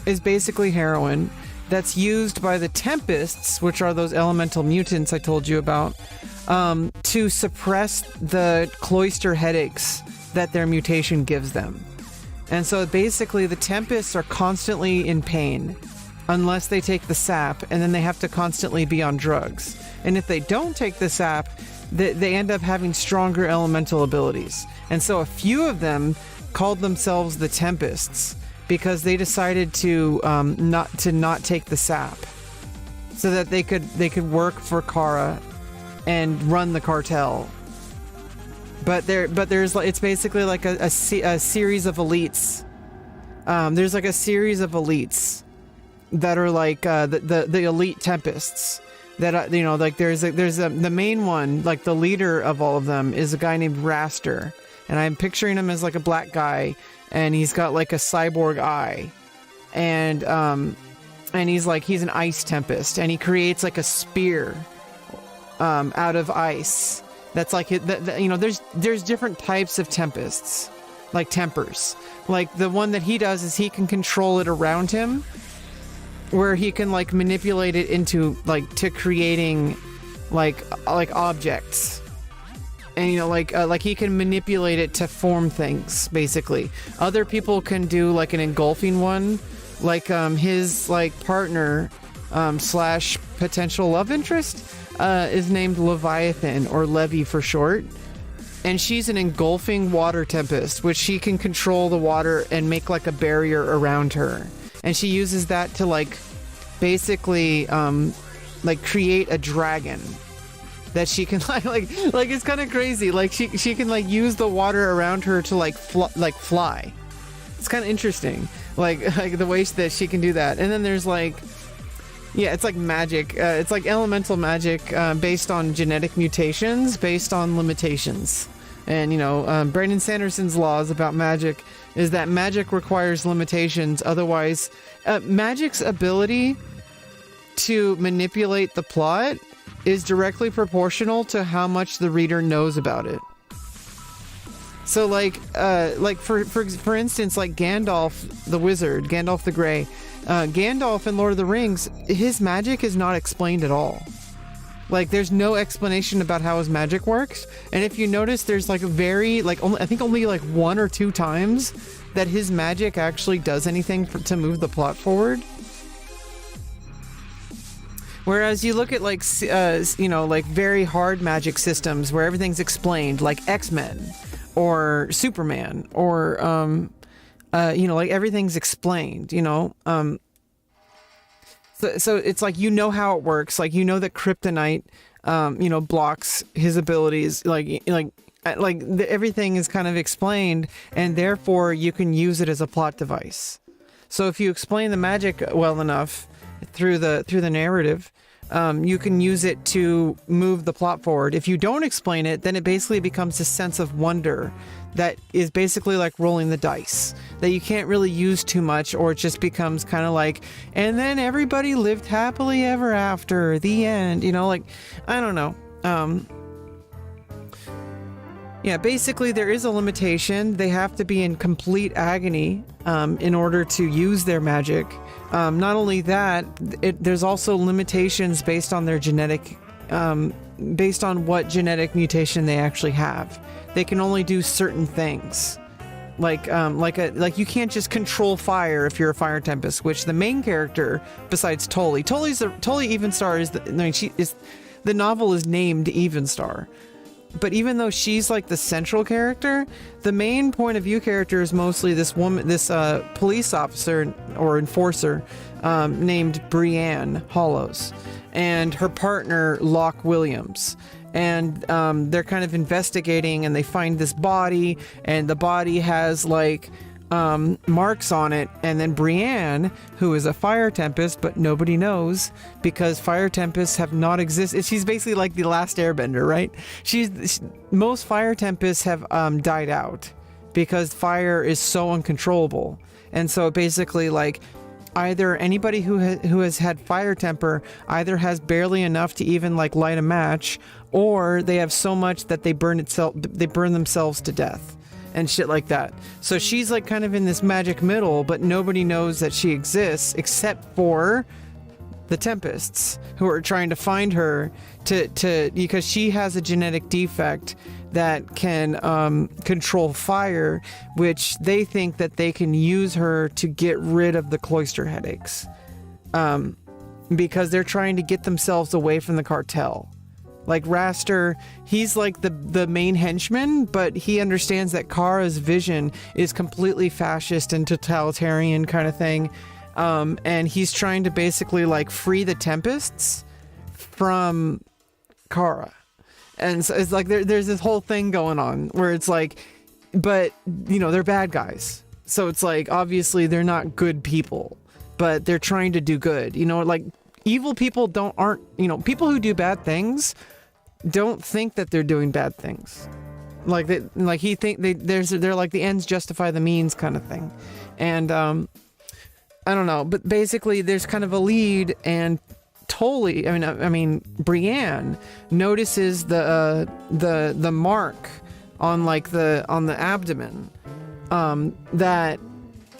is basically heroin that's used by the Tempests, which are those elemental mutants I told you about, to suppress the cloister headaches that their mutation gives them. And so basically the Tempests are constantly in pain unless they take the sap, and then they have to constantly be on drugs. And if they don't take the sap, they end up having stronger elemental abilities. And so a few of them called themselves the Tempests because they decided to not take the sap, so that they could work for Kara and run the cartel. But it's basically like a series of elites. There's like a series of elites that are like the elite Tempests. That you know, like there's the main one, like the leader of all of them is a guy named Raster, and I'm picturing him as like a black guy, and he's got like a cyborg eye, and he's an ice tempest, and he creates like a spear out of ice. That's like you know, there's different types of tempests, like tempers. Like the one that he does is he can control it around him, where he can like manipulate it into like to creating like objects, and you know, like he can manipulate it to form things basically. Other people can do like an engulfing one, like his like partner slash potential love interest is named Leviathan, or Levy for short, and she's an engulfing water tempest, which she can control the water and make like a barrier around her, and she uses that to like basically like create a dragon that she can like it's kind of crazy. Like she can like use the water around her to like fly. It's kind of interesting, like the way that she can do that. And then there's like, yeah, it's like magic. It's like elemental magic based on genetic mutations, based on limitations. And, you know, Brandon Sanderson's laws about magic is that magic requires limitations. Otherwise, magic's ability to manipulate the plot is directly proportional to how much the reader knows about it. So, like for instance, like Gandalf the Wizard, Gandalf the Grey, Gandalf in Lord of the Rings, his magic is not explained at all. Like, there's no explanation about how his magic works. And if you notice, there's like only like 1 or 2 times that his magic actually does anything to move the plot forward. Whereas you look at like, you know, like very hard magic systems where everything's explained, like X-Men or Superman, or, you know, like everything's explained, you know. So it's like, you know how it works. Like, you know that kryptonite, you know, blocks his abilities. Everything is kind of explained, and therefore you can use it as a plot device. So if you explain the magic well enough through the narrative, you can use it to move the plot forward. If you don't explain it, then it basically becomes a sense of wonder that is basically like rolling the dice, that you can't really use too much, or it just becomes kind of like, and then everybody lived happily ever after, the end, you know, like, I don't know. Yeah, basically there is a limitation. They have to be in complete agony in order to use their magic. Not only that, there's also limitations based on their genetic, based on what genetic mutation they actually have. They can only do certain things. Like you can't just control fire if you're a fire tempest, which the main character besides Tully Evenstar is the novel is named Evenstar. But even though she's like the central character, the main point of view character is mostly this woman, this police officer or enforcer named Brienne Hollows, and her partner Locke Williams. And they're kind of investigating, and they find this body, and the body has like marks on it, and then Brienne, who is a fire tempest, but nobody knows because fire tempests have not existed. She's basically like the last airbender, right? Most fire tempests have died out because fire is so uncontrollable, and so basically like either anybody who has had fire temper either has barely enough to even like light a match, or they have so much that they burn themselves to death and shit like that. So she's like kind of in this magic middle, but nobody knows that she exists except for the Tempests, who are trying to find her because she has a genetic defect that can control fire, which they think that they can use her to get rid of the cloister headaches, because they're trying to get themselves away from the cartel. Like Raster, he's like the main henchman, but he understands that Kara's vision is completely fascist and totalitarian kind of thing. And he's trying to basically like free the Tempests from Kara. And so it's like there's this whole thing going on where it's like, but you know, they're bad guys. So it's like, obviously they're not good people, but they're trying to do good. You know, like evil people people who do bad things don't think that they're doing bad things. Like they're like the ends justify the means kind of thing. And I don't know, but basically there's kind of a lead, and Brienne notices the mark on the abdomen that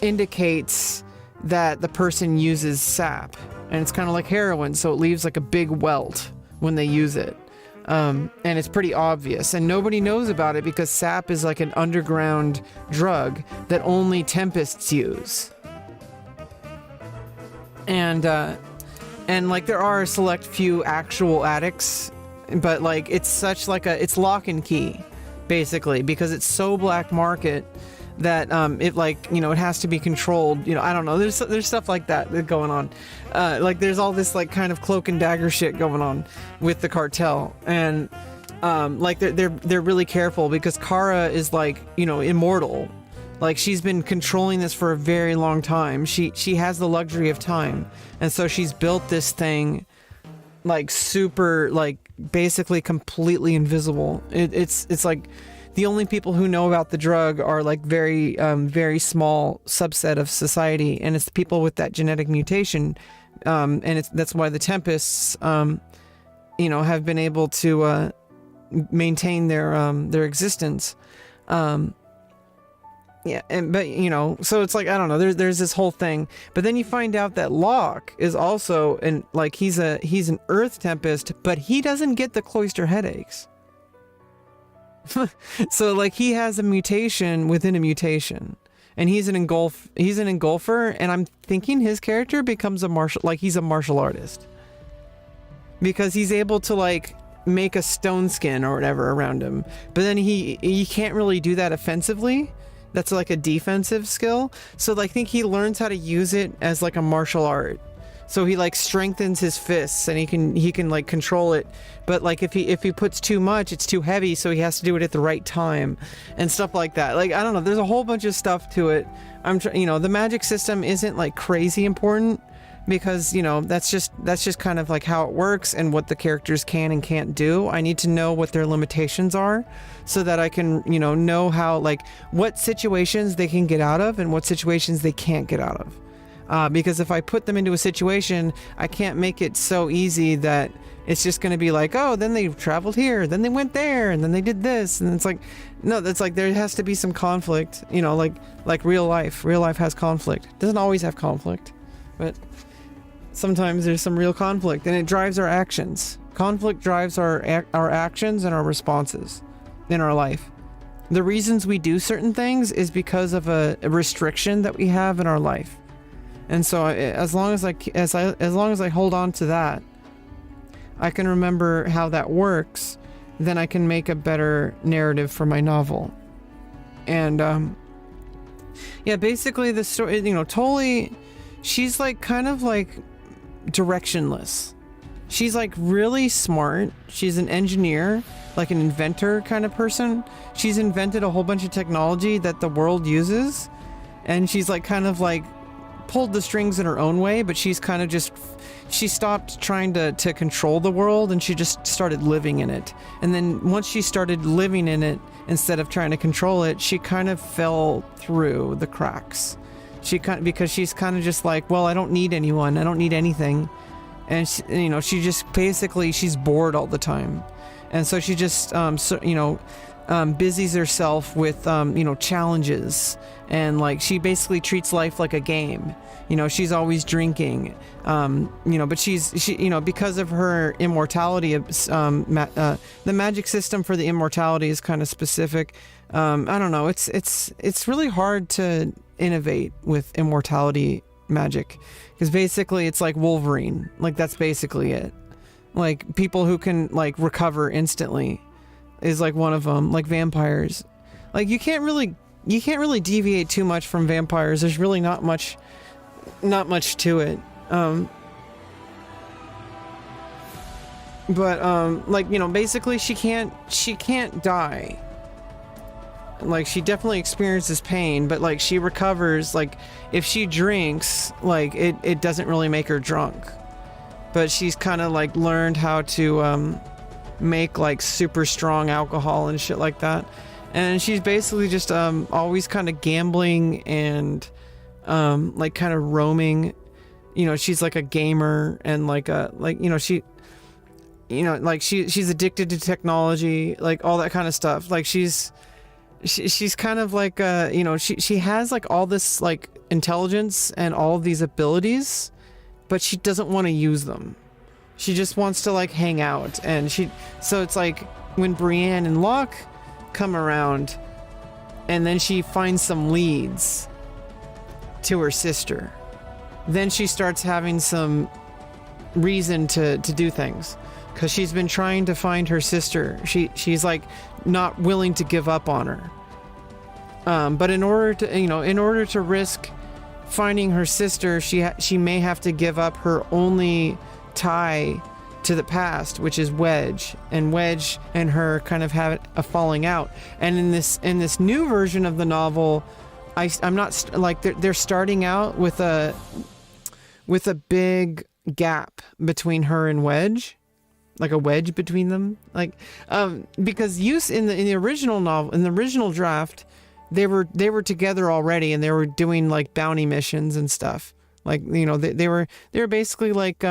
indicates that the person uses sap, and it's kind of like heroin, so it leaves like a big welt when they use it. And it's pretty obvious, and nobody knows about it because sap is like an underground drug that only Tempests use. And like there are a select few actual addicts, but like it's it's lock and key, basically, because it's so black market that it has to be controlled. I don't know. There's stuff like that going on. Like there's all this like kind of cloak and dagger shit going on with the cartel, and like they're really careful because Kara is like immortal. Like she's been controlling this for a very long time. She has the luxury of time, and so she's built this thing like super, like basically completely invisible. It's like the only people who know about the drug are like very small subset of society, and it's the people with that genetic mutation, and that's why the Tempests have been able to maintain their existence. Yeah, so it's like, I don't know, there's this whole thing, but then you find out that Locke is also he's an Earth Tempest, but he doesn't get the cloister headaches. So like he has a mutation within a mutation, and he's an engulfer, and I'm thinking his character becomes he's a martial artist, because he's able to like make a stone skin or whatever around him, but then he can't really do that offensively. That's like a defensive skill. So I think he learns how to use it as like a martial art. So he like strengthens his fists, and he can like control it. But like if he puts too much, it's too heavy, so he has to do it at the right time and stuff like that. Like I don't know, there's a whole bunch of stuff to it. The magic system isn't like crazy important, because that's just kind of like how it works and what the characters can and can't do. I need to know what their limitations are, so that I can know how, like, what situations they can get out of and what situations they can't get out of. Because if I put them into a situation, I can't make it so easy that it's just going to be like, oh, then they traveled here, then they went there, and then they did this, and it's like, no, that's like there has to be some conflict. Like real life. Real life has conflict. It doesn't always have conflict, but sometimes there's some real conflict, and it drives our actions. Conflict drives our actions and our responses in our life. The reasons we do certain things is because of a restriction that we have in our life. And so as long as I hold on to that, I can remember how that works, then I can make a better narrative for my novel. And basically the story, Tolly, she's like kind of like directionless. She's like really smart. She's an engineer, like an inventor kind of person. She's invented a whole bunch of technology that the world uses, and she's like kind of like pulled the strings in her own way, but she's kind of just, she stopped trying to control the world and she just started living in it. And then once she started living in it instead of trying to control it, she kind of fell through the cracks. Because she's kind of just like, well, I don't need anyone, I don't need anything. And she, you know, she just basically, she's bored all the time. And so she just busies herself with challenges, and like she basically treats life like a game. She's always drinking, but she because of her immortality, the magic system for the immortality is kind of specific. I don't know, it's really hard to innovate with immortality magic, because basically it's like Wolverine, like that's basically it. Like people who can like recover instantly is like one of them, like vampires. Like you can't really deviate too much from vampires. There's really not much to it. Basically she can't die. Like she definitely experiences pain, but like she recovers. Like if she drinks, like it doesn't really make her drunk, but she's kind of like learned how to make like super strong alcohol and shit like that. And she's basically just always kind of gambling and like kind of roaming. She's like a gamer, and she's addicted to technology, like all that kind of stuff. Like she's kind of like she has like all this like intelligence and all of these abilities, but she doesn't want to use them. She just wants to like hang out. And so it's like when Brienne and Locke come around, and then she finds some leads to her sister, then she starts having some reason to do things, because she's been trying to find her sister. She's like not willing to give up on her, but in order to risk finding her sister, she may have to give up her only tie to the past, which is Wedge. And Wedge and her kind of have a falling out. And in this new version of the novel, I'm not like they're starting out with a big gap between her and Wedge, like a wedge between them, like because in the original novel, in the original draft, they were together already, and they were doing like bounty missions and stuff. Like they were basically like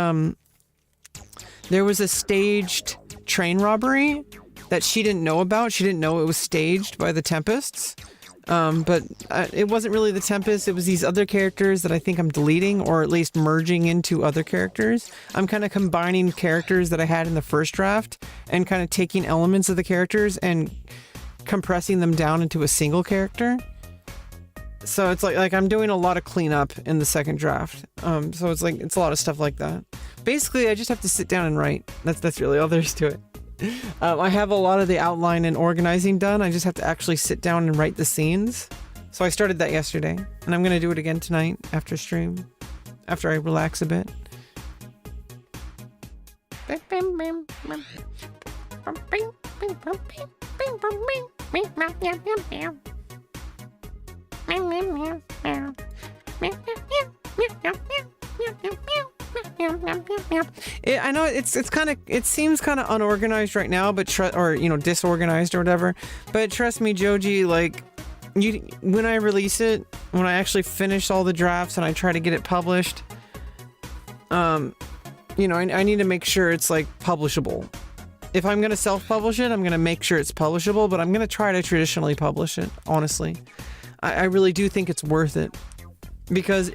there was a staged train robbery that she didn't know about. She didn't know it was staged by the Tempests. But it wasn't really the Tempest. It was these other characters that I think I'm deleting, or at least merging into other characters. I'm kind of combining characters that I had in the first draft and kind of taking elements of the characters and compressing them down into a single character. So it's like I'm doing a lot of cleanup in the second draft. So it's a lot of stuff like that. Basically, I just have to sit down and write. That's really all there is to it. I have a lot of the outline and organizing done. I just have to actually sit down and write the scenes. So I started that yesterday, and I'm gonna do it again tonight after stream, after I relax a bit. I know it seems kind of unorganized right now, but disorganized or whatever. But trust me, Joji, like when I release it, when I actually finish all the drafts and I try to get it published, I need to make sure it's like publishable. If I'm gonna self-publish it, I'm gonna make sure it's publishable, but I'm gonna try to traditionally publish it. Honestly, I really do think it's worth it, because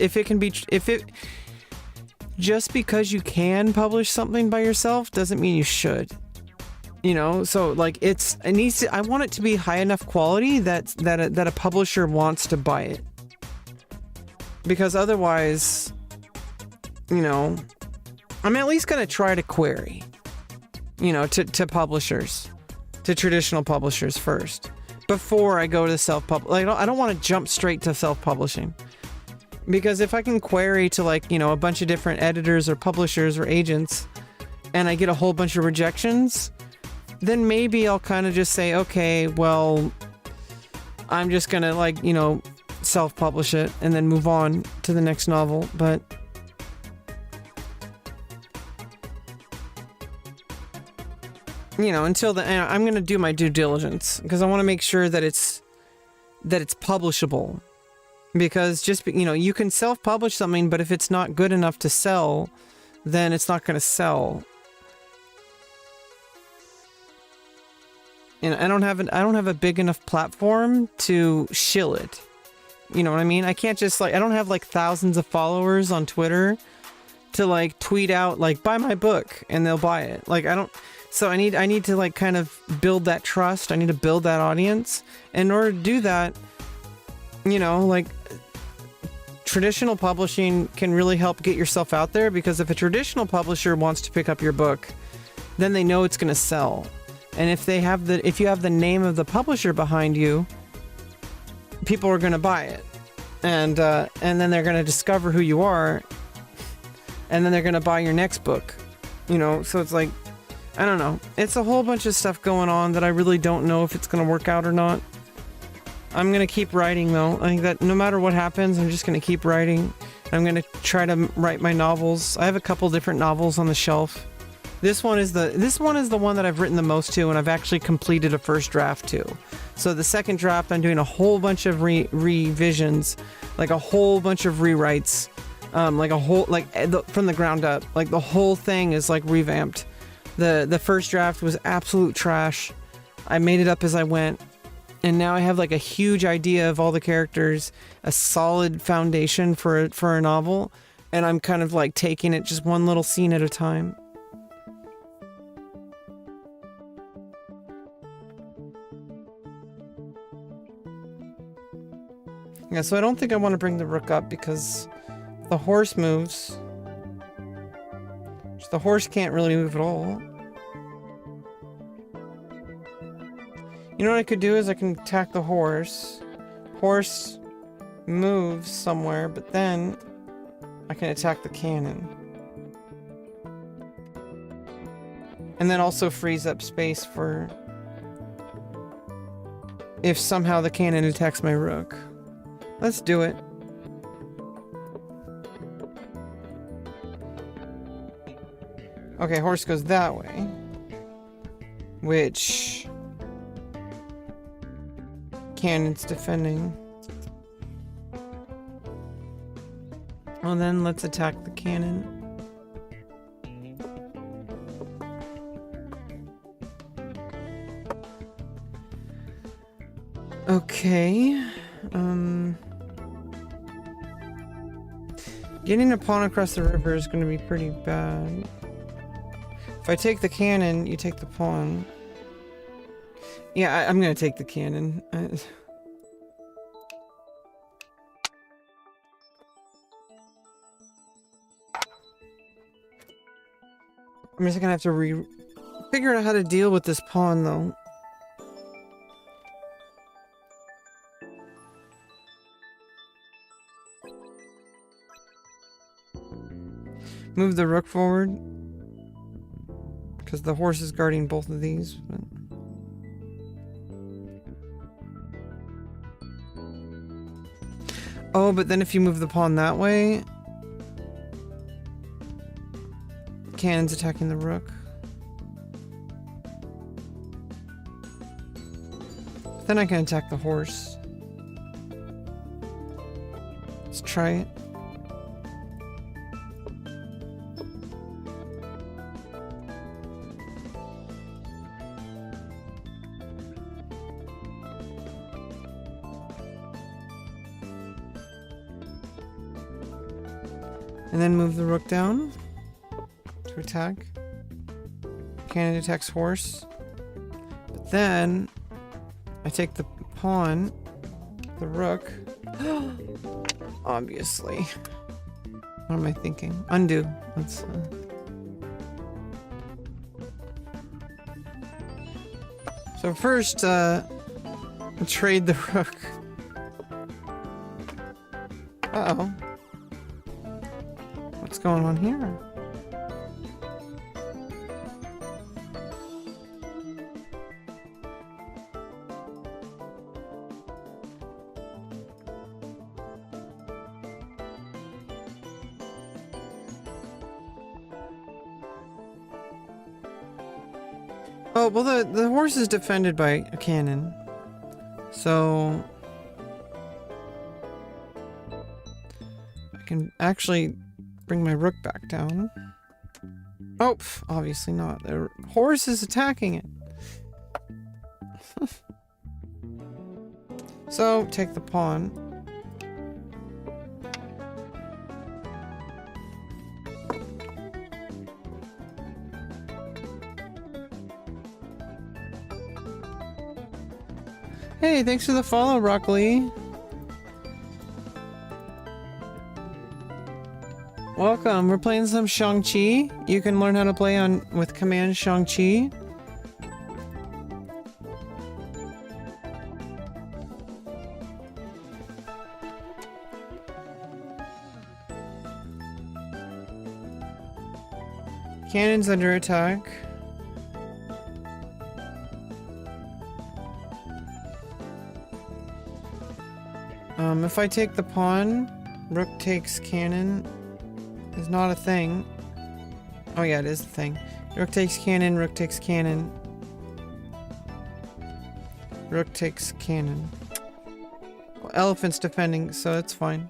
just because you can publish something by yourself doesn't mean you should. So like I want it to be high enough quality that a publisher wants to buy it. Because otherwise, I'm at least gonna try to query, to publishers, to traditional publishers first, before I go to self-publish. Like, I don't want to jump straight to self-publishing. Because if I can query to a bunch of different editors or publishers or agents, and I get a whole bunch of rejections, then maybe I'll kind of just say, okay, well, I'm just gonna self-publish it and then move on to the next novel, but you know, until then, I'm going to do my due diligence because I want to make sure that it's publishable. Because just, you know, you can self-publish something, but if it's not good enough to sell, then it's not going to sell. And I don't have a big enough platform to shill it. You know what I mean? I can't just like, I don't have like thousands of followers on Twitter to like tweet out like, buy my book and they'll buy it. Like so I need to like kind of build that trust. I need to build that audience. And in order to do that, you know, like traditional publishing can really help get yourself out there, because if a traditional publisher wants to pick up your book, then they know it's going to sell. And if you have the name of the publisher behind you, people are going to buy it. And then they're going to discover who you are, and then they're going to buy your next book. You know, so it's like, I don't know. It's a whole bunch of stuff going on that I really don't know if it's going to work out or not. I'm going to keep writing though. I think that no matter what happens, I'm just going to keep writing. I'm going to try to write my novels. I have a couple different novels on the shelf. This one is the one that I've written the most to, and I've actually completed a first draft to. So the second draft, I'm doing a whole bunch of revisions, like a whole bunch of rewrites, from the ground up. Like the whole thing is like revamped. The first draft was absolute trash. I made it up as I went. And now I have like a huge idea of all the characters, a solid foundation for a novel, and I'm kind of like taking it just one little scene at a time. Yeah, so I don't think I want to bring the rook up because the horse moves. The horse can't really move at all. You know what I could do is I can attack the horse. Horse moves somewhere, but then I can attack the cannon. And then also frees up space for if somehow the cannon attacks my rook. Let's do it. Okay, horse goes that way. Which cannon's defending. Well, then let's attack the cannon. Okay. Getting a pawn across the river is going to be pretty bad. If I take the cannon, you take the pawn. Yeah, I'm going to take the cannon. I'm just going to have to figure out how to deal with this pawn, though. Move the rook forward. Because the horse is guarding both of these. But... oh, but then if you move the pawn that way... cannon's attacking the rook. Then I can attack the horse. Let's try it. And then move the rook down to attack. Cannon attacks horse. But then I take the pawn, the rook. Obviously. What am I thinking? Undo. Let's So first, trade the rook. Uh-oh. What's going on here? Oh, well the horse is defended by a cannon. So I can actually bring my rook back down. Oh, obviously not. The horse is attacking it. So, take the pawn. Hey, thanks for the follow, Broccoli. Welcome. We're playing some XiangQi. You can learn how to play on with command XiangQi. Cannon's under attack. If I take the pawn, rook takes cannon is not a thing. Oh yeah, it is a thing. Rook takes cannon, rook takes cannon. Rook takes cannon. Well, elephant's defending, so it's fine.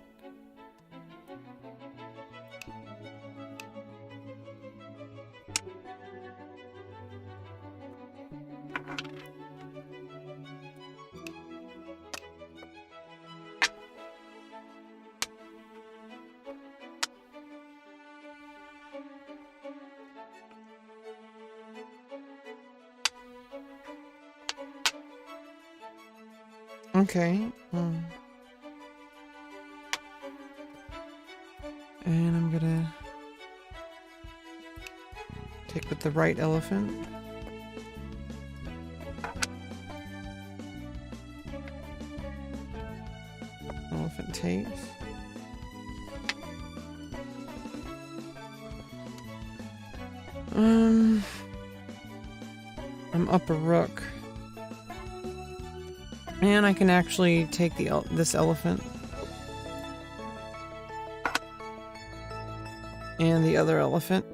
Okay. And I'm gonna take with the right elephant. Elephant takes. I'm up a rook. And I can actually take this elephant. And the other elephant.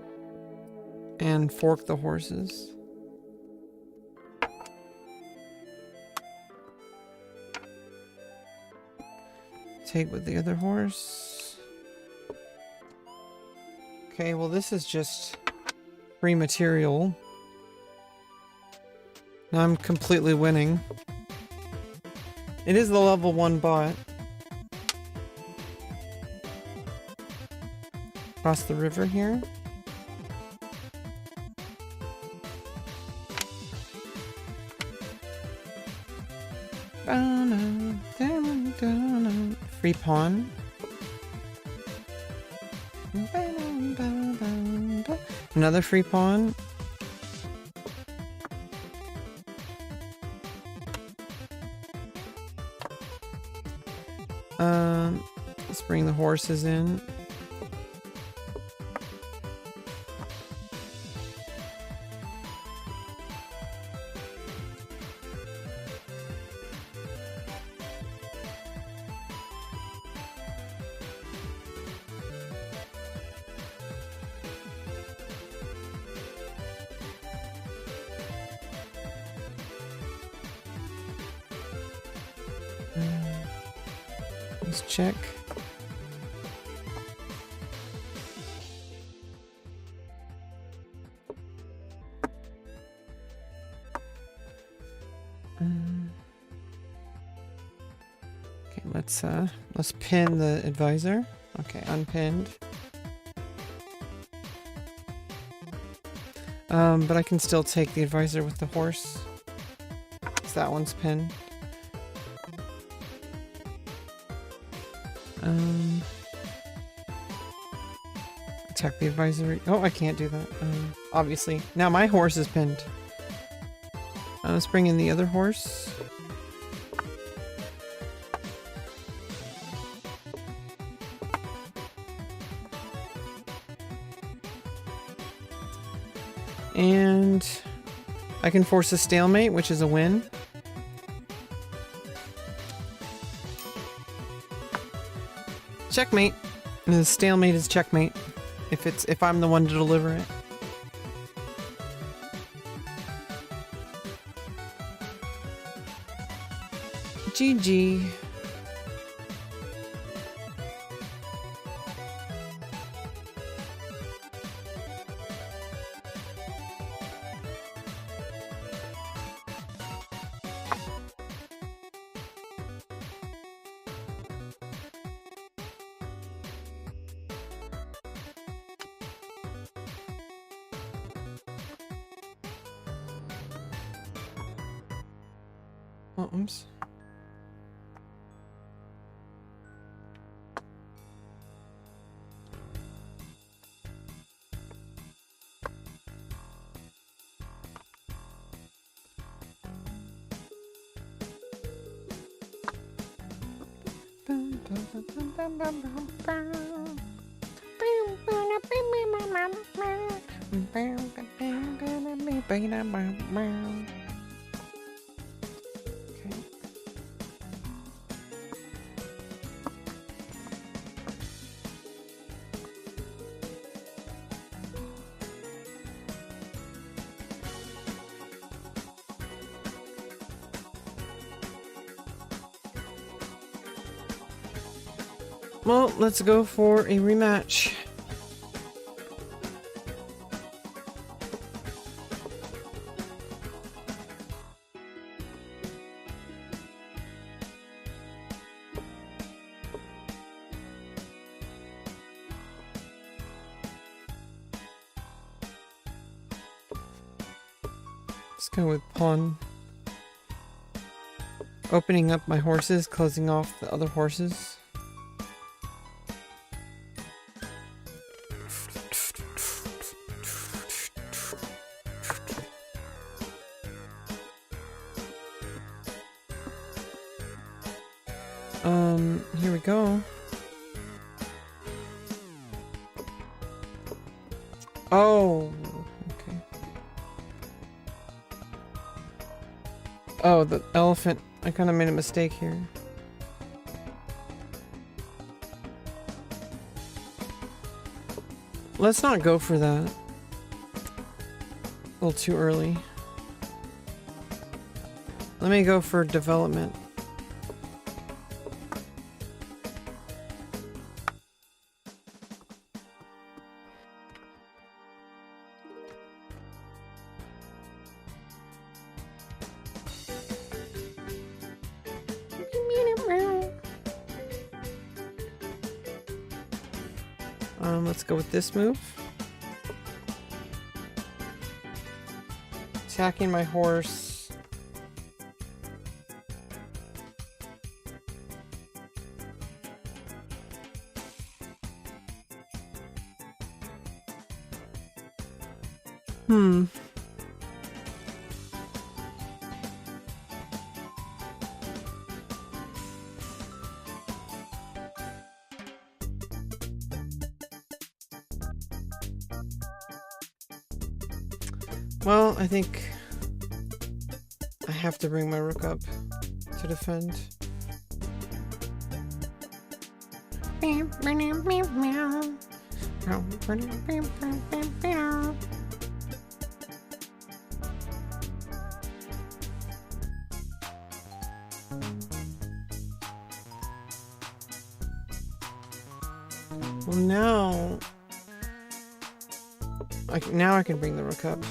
And fork the horses. Take with the other horse. Okay, well this is just free material. Now I'm completely winning. It is the level 1 bot. Cross the river here. Free pawn. Another free pawn. Let's bring the horses in. Let's check. Okay, let's pin the advisor. Okay, unpinned. But I can still take the advisor with the horse. So that one's pinned. Attack the advisory. Oh, I can't do that. Obviously. Now my horse is pinned. Let's bring in the other horse. And I can force a stalemate, which is a win. Checkmate. And the stalemate is checkmate. If I'm the one to deliver it. GG. Oh, oops. Well, let's go for a rematch. Let's go with pawn. Opening up my horses, closing off the other horses. Here we go. Oh, okay. Oh, the elephant. I kind of made a mistake here. Let's not go for that. A little too early. Let me go for development. Let's go with this move. Attacking my horse. Well, I think I have to bring my rook up to defend. Well, now I can bring the rook up.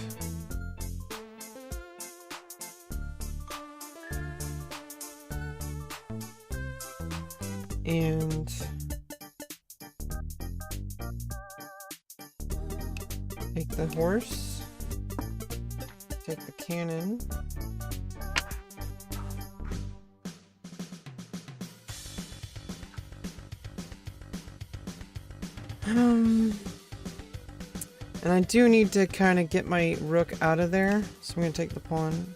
And take the horse, take the cannon. And I do need to kind of get my rook out of there, so I'm going to take the pawn.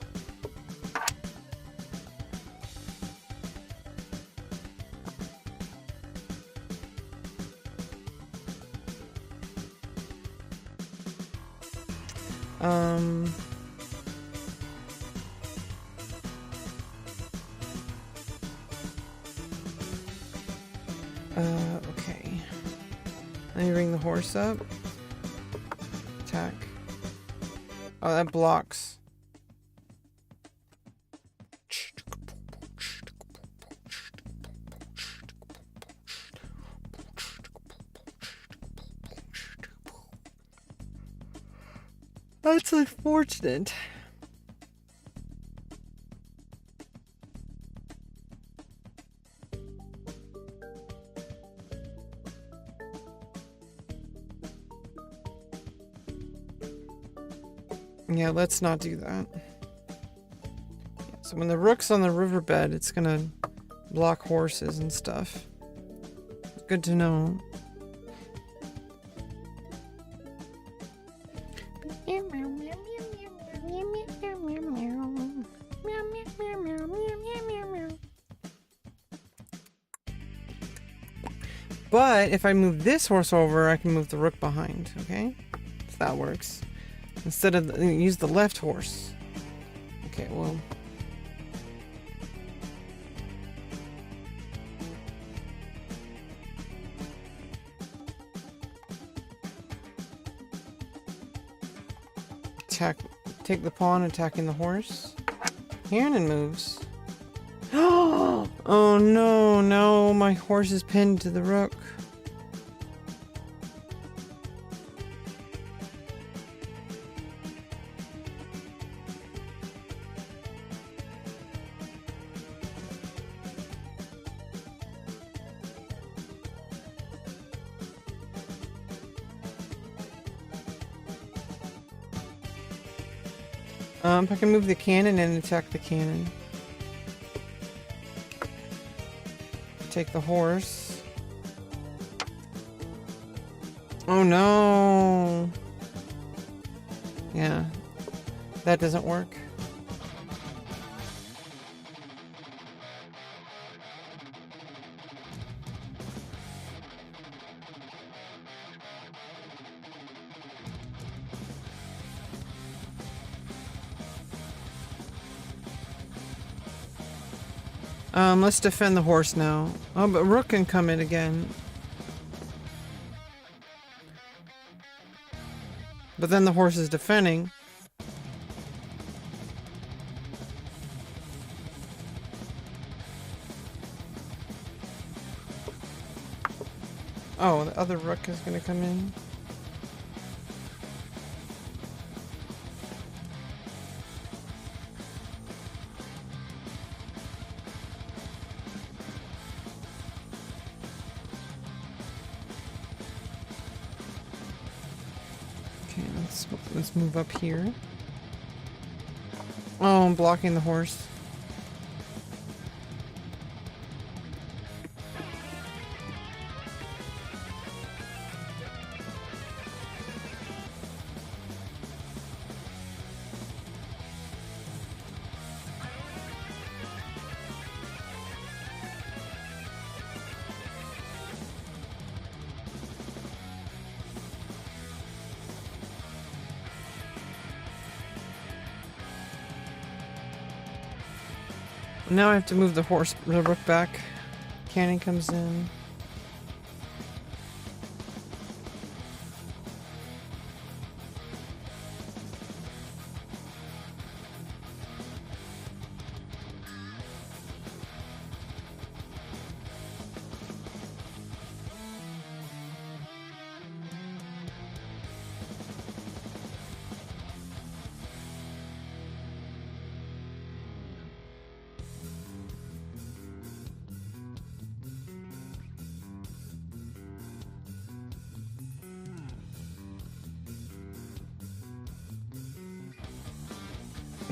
Okay. Let me bring the horse up. Attack. Oh, that blocks. That's unfortunate. Yeah, let's not do that. So when the rook's on the riverbed, it's gonna block horses and stuff. Good to know. But if I move this horse over, I can move the rook behind, okay? If that works. Instead of use the left horse. Okay, well. Take the pawn, attacking the horse. Cannon moves. Oh no, no, my horse is pinned to the rook. I can move the cannon and attack the cannon. Take the horse. Oh no! Yeah, that doesn't work. Let's defend the horse now. Oh, but rook can come in again. But then the horse is defending. Oh, the other rook is gonna come in. Let's move up here. Oh, I'm blocking the horse. Now I have to move the rook back. Cannon comes in.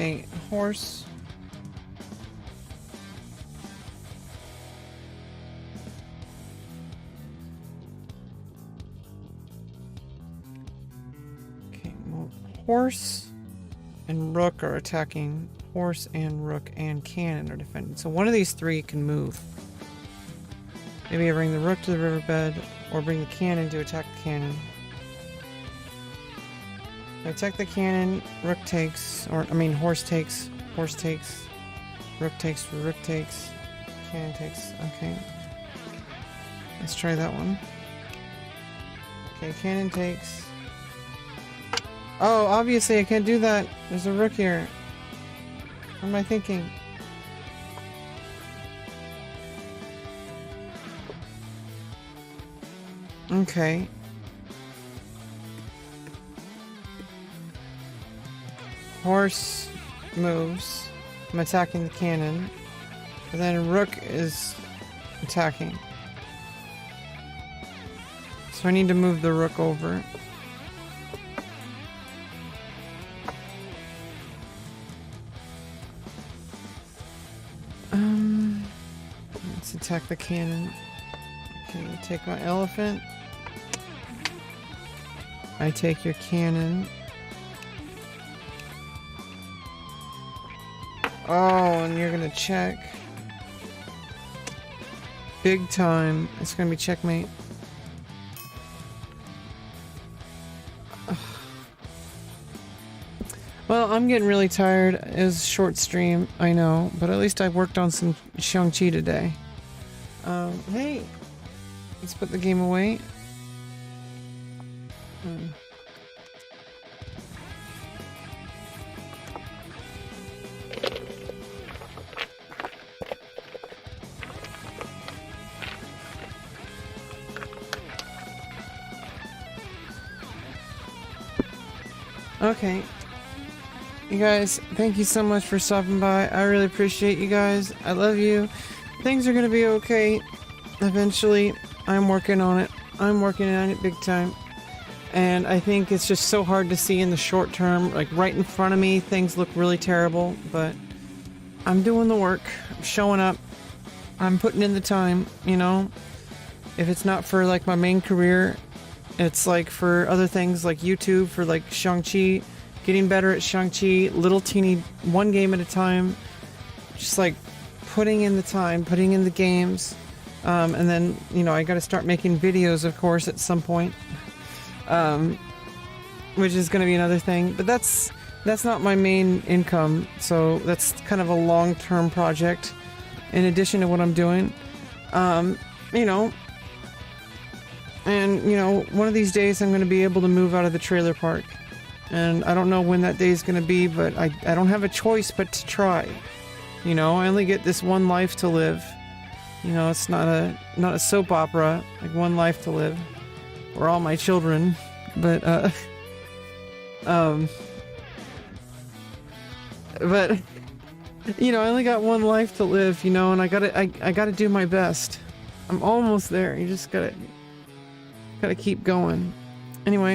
Okay, horse. Okay, well, horse and rook are attacking. Horse and rook and cannon are defending. So one of these three can move. Maybe I bring the rook to the riverbed or bring the cannon to attack the cannon. Attack the cannon, rook takes, horse takes, rook takes, cannon takes, okay. Let's try that one. Okay, cannon takes. Oh, obviously I can't do that. There's a rook here. What am I thinking? Okay. Horse moves. I'm attacking the cannon. And then rook is attacking. So I need to move the rook over. Let's attack the cannon. Okay, you take my elephant. I take your cannon. Oh, and you're gonna check. Big time. It's gonna be checkmate. Well, I'm getting really tired. It was a short stream, I know, but at least I worked on some XiangQi today. Hey, let's put the game away. Okay. You guys, thank you so much for stopping by. I really appreciate you guys. I love you. Things are gonna be okay. Eventually, I'm working on it. I'm working on it big time. And I think it's just so hard to see in the short term. Like right in front of me, things look really terrible, but I'm doing the work. I'm showing up. I'm putting in the time, you know? If it's not for like my main career, it's like for other things like YouTube, for like XiangQi, getting better at XiangQi, little teeny, one game at a time. Just like putting in the time, putting in the games. And then, you know, I got to start making videos, of course, at some point. Which is going to be another thing. But that's not my main income. So that's kind of a long-term project in addition to what I'm doing. You know, and, you know, one of these days I'm going to be able to move out of the trailer park. And I don't know when that day is going to be, but I don't have a choice but to try. You know, I only get this one life to live. You know, it's not a soap opera, like One Life to Live. Or All My Children. But, but, you know, I only got one life to live, you know, and I gotta do my best. I'm almost there. You just gotta keep going. Anyway,